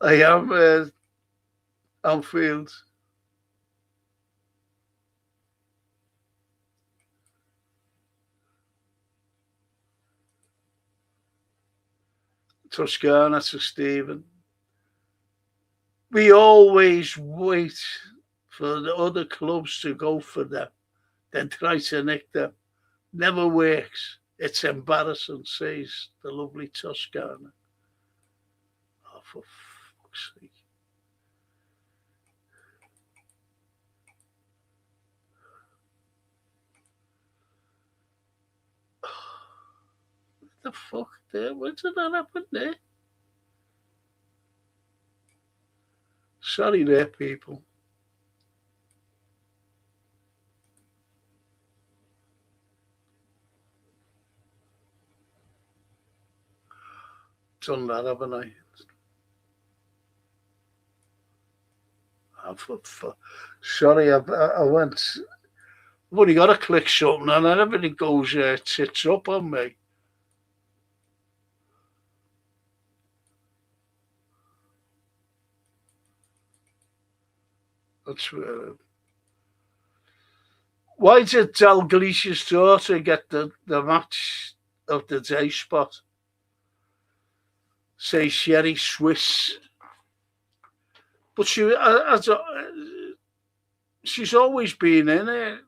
I am Anfield. Toscana to Stephen. We always wait for the other clubs to go for them. Then try to nick them. Never works. It's embarrassing, says the lovely Toscana. Oh, for fuck's sake. What the fuck there? What did that happen there? Sorry there, people. Done that, haven't I? Sorry, I went. I've only got to click something and then everything goes tits up on me. That's why did Dalglish's daughter get the match of the day spot? Say Sherry Swiss But she's always been in it.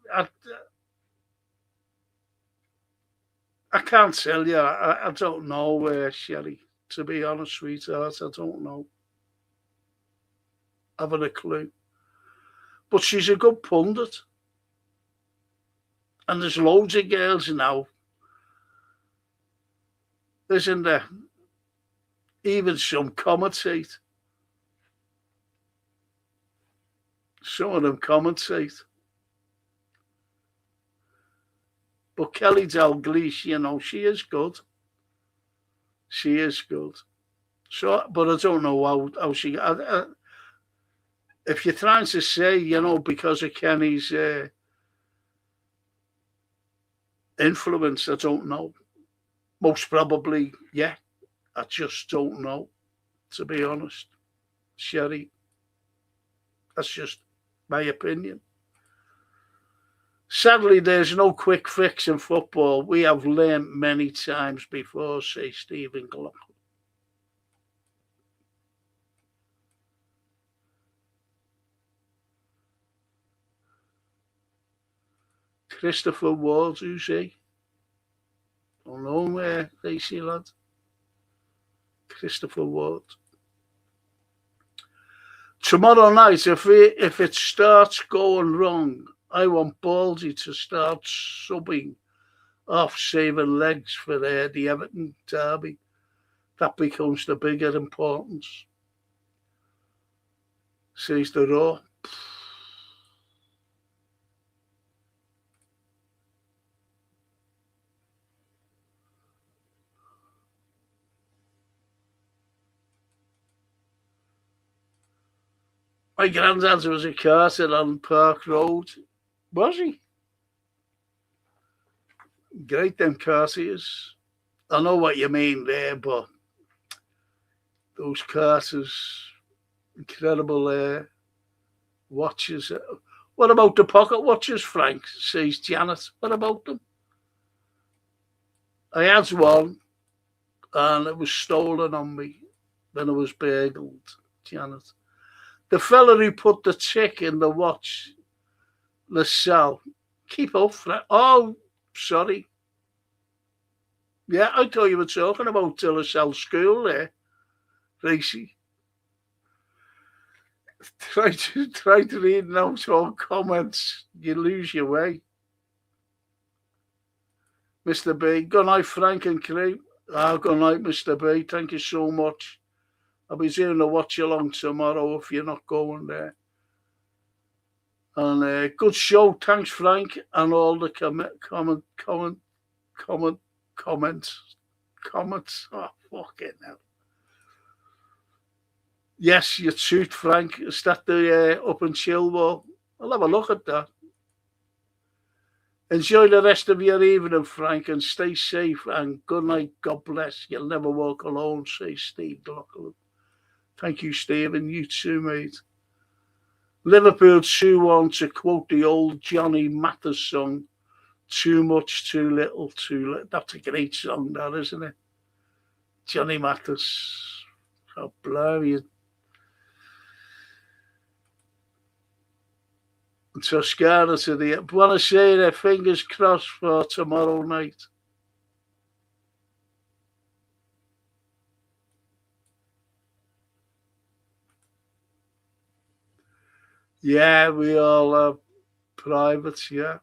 I can't tell you. I don't know, Sherry. To be honest, sweetheart, I don't know. I haven't a clue. But she's a good pundit. And there's loads of girls now, isn't there? Even some commentate. Some of them commentate. But Kelly Dalglish, you know, she is good. She is good. So, but I don't know how she. If you're trying to say, you know, because of Kenny's influence, I don't know. Most probably, yeah. I just don't know, to be honest. Sherry, that's just my opinion. Sadly, there's no quick fix in football. We have learned many times before, say Stephen Glock. Christopher Ward, who's he? Don't know where they see lad. Christopher Ward. Tomorrow night, if it starts going wrong, I want Baldy to start subbing off saving legs for the Everton derby. That becomes the bigger importance. Says the Raw. My granddad was a carter on Park Road. Was he? Great, them carters. I know what you mean there, but those carters, incredible watches. What about the pocket watches, Frank? Says Janet. What about them? I had one, and it was stolen on me when it was burgled, Janet. The fella who put the tick in the watch, LaSalle, keep up, Frank. Oh, sorry. Yeah, I thought you were talking about LaSalle School there, Racy. Try to read out all comments. You lose your way. Mr. B. Good night, Frank and crew. Good night, Mr. B. Thank you so much. I'll be doing a watch along tomorrow if you're not going there. And good show. Thanks, Frank, and all the comments. Oh, fucking hell. Yes, your suit, Frank. Is that the up and chill wall? I'll have a look at that. Enjoy the rest of your evening, Frank, and stay safe. And good night. God bless. You'll never walk alone, says Steve Glockland. Thank you, Stephen. You too, mate. Liverpool 2-1, to quote the old Johnny Mathis song, too much, too little, too late. That's a great song, that, isn't it? Johnny Mathis. Oh, blimey. Toscana to the... Want to say their fingers crossed for tomorrow night. Yeah, we all have privates, yeah.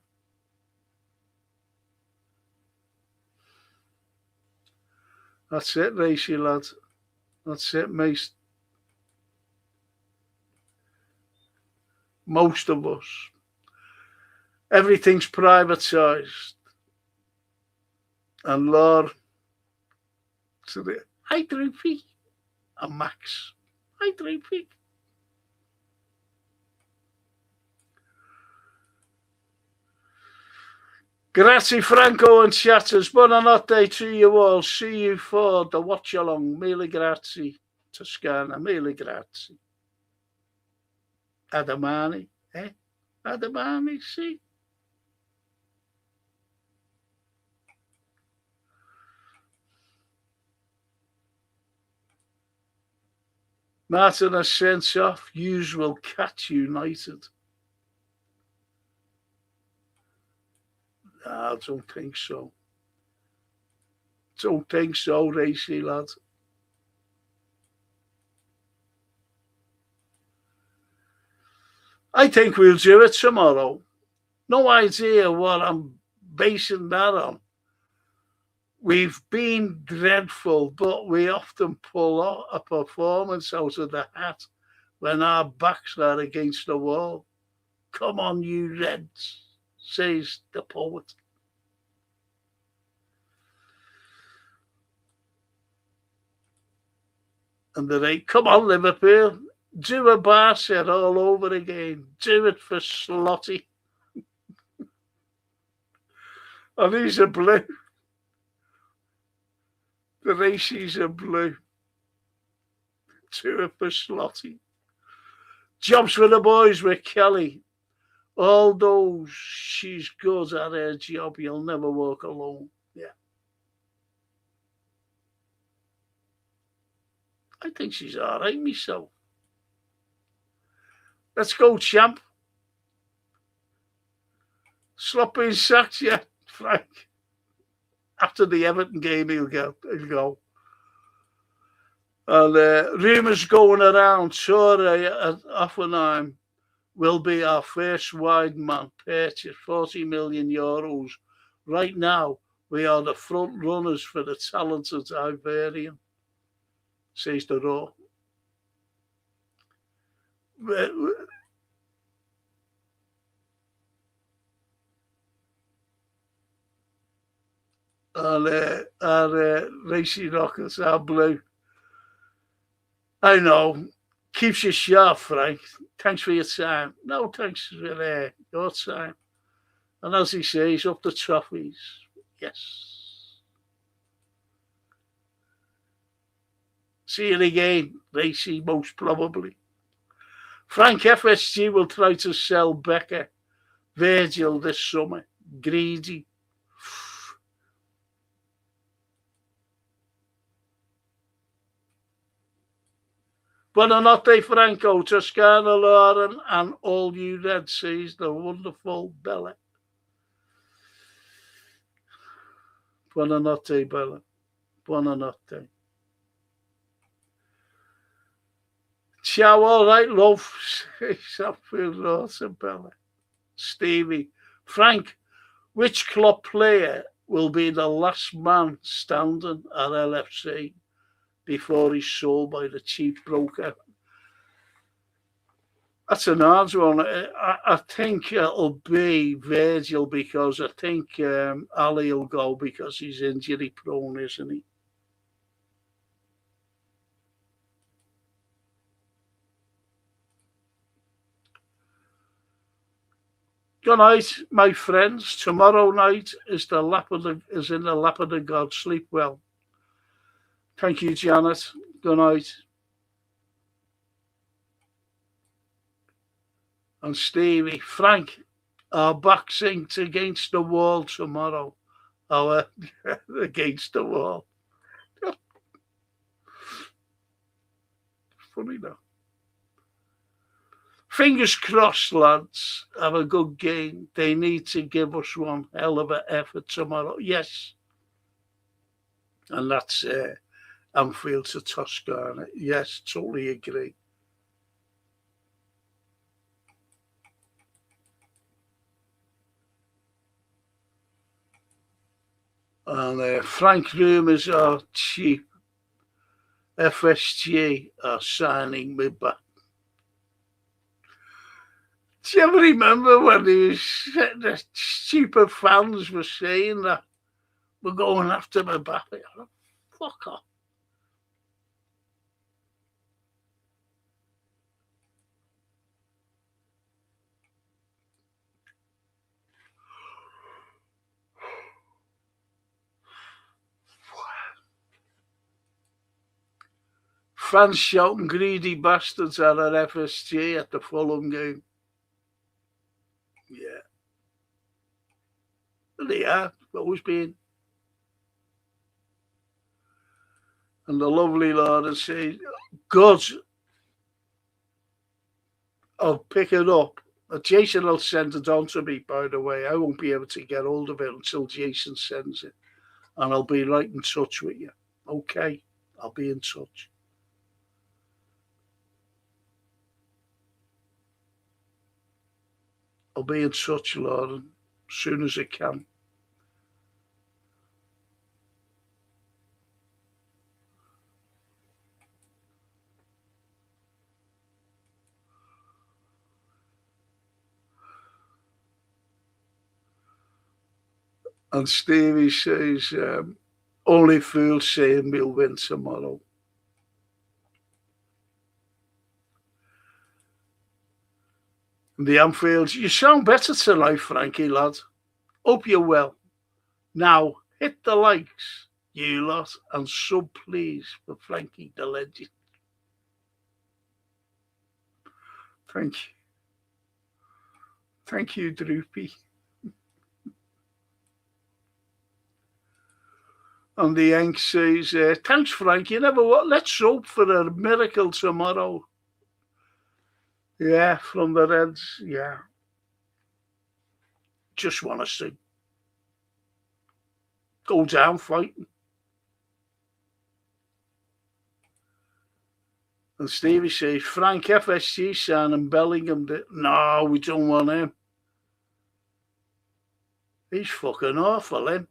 That's it, Racy, lad. That's it, mate. Most of us. Everything's privatised. And Lord, to the... Hi, Droopy. And Max. Hi, Droopy. Grazie Franco and chatters. Buonanotte to you all. See you for the watch along. Mille grazie. Toscana. Mille grazie. Adamani. Adamani, see? Martin has sent off. Yous will catch United. Nah, I don't think so. Don't think so, Racy, lad. I think we'll do it tomorrow. No idea what I'm basing that on. We've been dreadful, but we often pull a performance out of the hat when our backs are against the wall. Come on, you Reds, says the poet. And the right, come on, Liverpool, do a bar set all over again. Do it for Slotty. And these are blue. The races are blue. Do it for Slotty. Jobs for the boys with Kelly. Although she's good at her job, you'll never walk alone. Yeah. I think she's all right myself. Let's go, champ. Slot being sacked, yeah, Frank. After the Everton game, he'll go. And rumours going around, Torre at Offenheim will be our first wide man purchase, 40 million euros. Right now, we are the front runners for the talented Iberian, says the Raw. And our Racy Rockets are blue. I know. Keeps you sharp, Frank. Thanks for your time. No, thanks for your time. And as he says, up the trophies. Yes. See you again, Racy, most probably. Frank, FSG will try to sell Becker, Virgil this summer. Greedy. Buonanotte, Franco, Toscana, Lauren, and all you Red Seas, the wonderful Bella. Buonanotte, Bella. Buonanotte. Ciao, all right, love. Sapphire awesome, Bella. Stevie. Frank, which club player will be the last man standing at LFC before he's sold by the cheap broker? That's an hard one. I think it'll be Virgil because I think Ali will go because he's injury prone, isn't he? Good night, my friends. Tomorrow night is in the lap of the God. Sleep well. Thank you, Janet. Good night. And Stevie, Frank, our backs inked against the wall tomorrow. Our against the wall. Funny though. Fingers crossed, lads. Have a good game. They need to give us one hell of an effort tomorrow. Yes. And that's Anfield to Toscana. Yes, totally agree. And Frank rumours are cheap. FSG are signing me back. Do you ever remember when the stupid fans were saying that we're going after Mbappe? Fuck off. Fans shouting greedy bastards at our FSG at the Fulham game. Yeah. They are, always been. And the lovely Lord says, good I'll pick it up. Jason will send it on to me, by the way. I won't be able to get hold of it until Jason sends it. And I'll be right in touch with you. Okay, I'll be in touch. I'll be in touch, Lauren, as soon as I can. And Stevie says, only fools saying we'll win tomorrow. And the Anfield, you sound better tonight, Frankie, lad. Hope you're well. Now, hit the likes, you lot, and sub, please, for Frankie the legend. Thank you. Thank you, Droopy. And the Yank says, thanks, Frank. You never what? Let's hope for a miracle tomorrow. Yeah, from the Reds. Yeah. Just want to see. Go down fighting. And Stevie says, Frank, FSG signing Bellingham. No, we don't want him. He's fucking awful, him.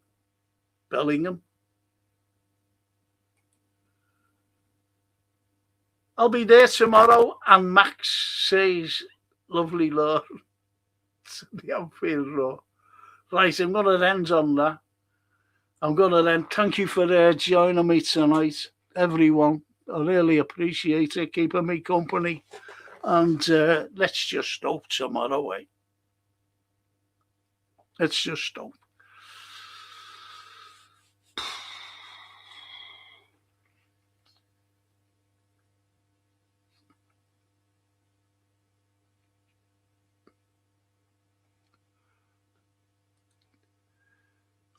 Bellingham. I'll be there tomorrow, and Max says, lovely Lord, the Anfield Road. Right, I'm going to end on that. I'm going to end. Thank you for joining me tonight, everyone. I really appreciate it, keeping me company. And let's just hope tomorrow, eh? Let's just hope.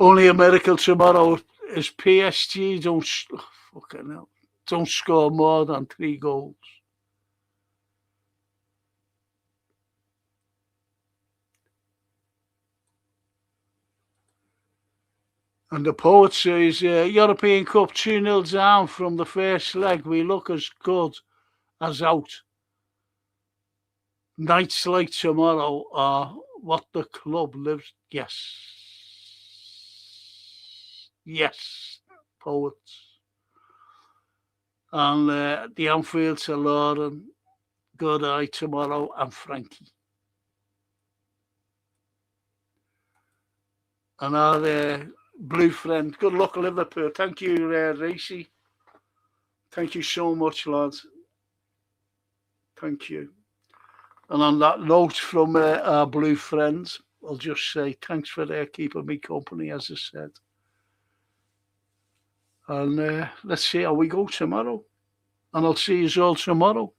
Only a miracle tomorrow is PSG don't score more than 3 goals. And the poet says, European Cup 2-0 down from the first leg. We look as good as out. Nights like tomorrow are what the club lives. Yes. Yes, poets. And the Anfield to Lauren, good eye tomorrow, and Frankie. And our blue friend, good luck, Liverpool. Thank you, Racy. Thank you so much, lads. Thank you. And on that note from our blue friends, I'll just say thanks for keeping me company, as I said. And let's see how we go tomorrow. And I'll see you all tomorrow.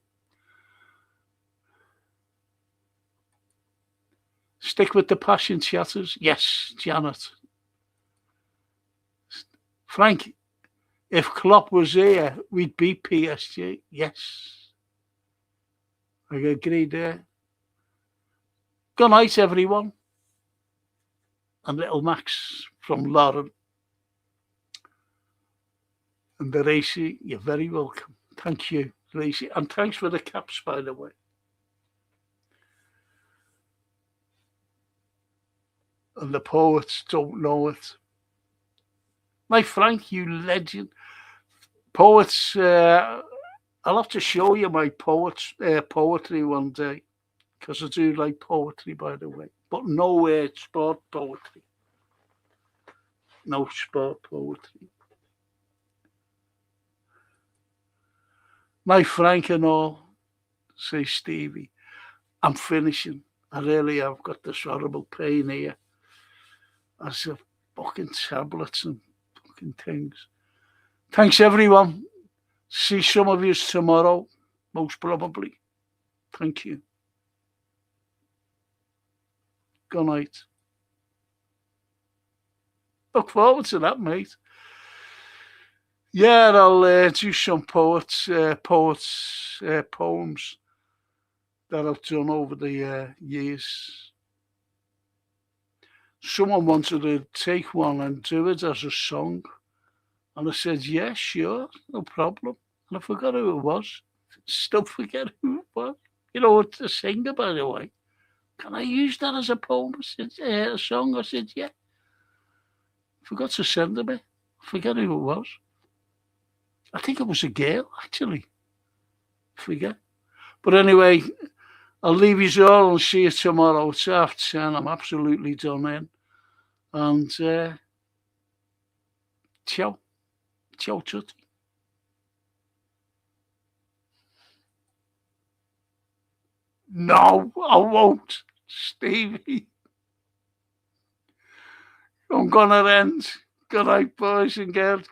Stick with the passion chatters. Yes, Janet. Frank, if Klopp was here, we'd beat PSG. Yes. I agree there. Good night, everyone. And little Max from Lauren. And the Racy, you're very welcome. Thank you, Racy. And thanks for the caps, by the way. And the poets don't know it. My Frank, you legend. Poets, I'll have to show you my poetry one day. Because I do like poetry, by the way. But no sport poetry. No sport poetry. My Frank and all, say Stevie, I'm finishing. I really have got this horrible pain here. As the fucking tablets and fucking things. Thanks, everyone. See some of you tomorrow, most probably. Thank you. Good night. Look forward to that, mate. Yeah, I'll do some poems that I've done over the years. Someone wanted to take one and do it as a song. And I said, yeah, sure, no problem. And I forgot who it was. Still forget who it was. You know what to sing, by the way. Can I use that as a poem? I said, a song? I said, yeah. Forgot to send them it. I forget who it was. I think it was a girl, actually. Forget. But anyway, I'll leave you all and see you tomorrow. It's 10:30. I'm absolutely done in. And ciao. Ciao, tutti. No, I won't, Stevie. I'm gonna end. Good night, boys and girls.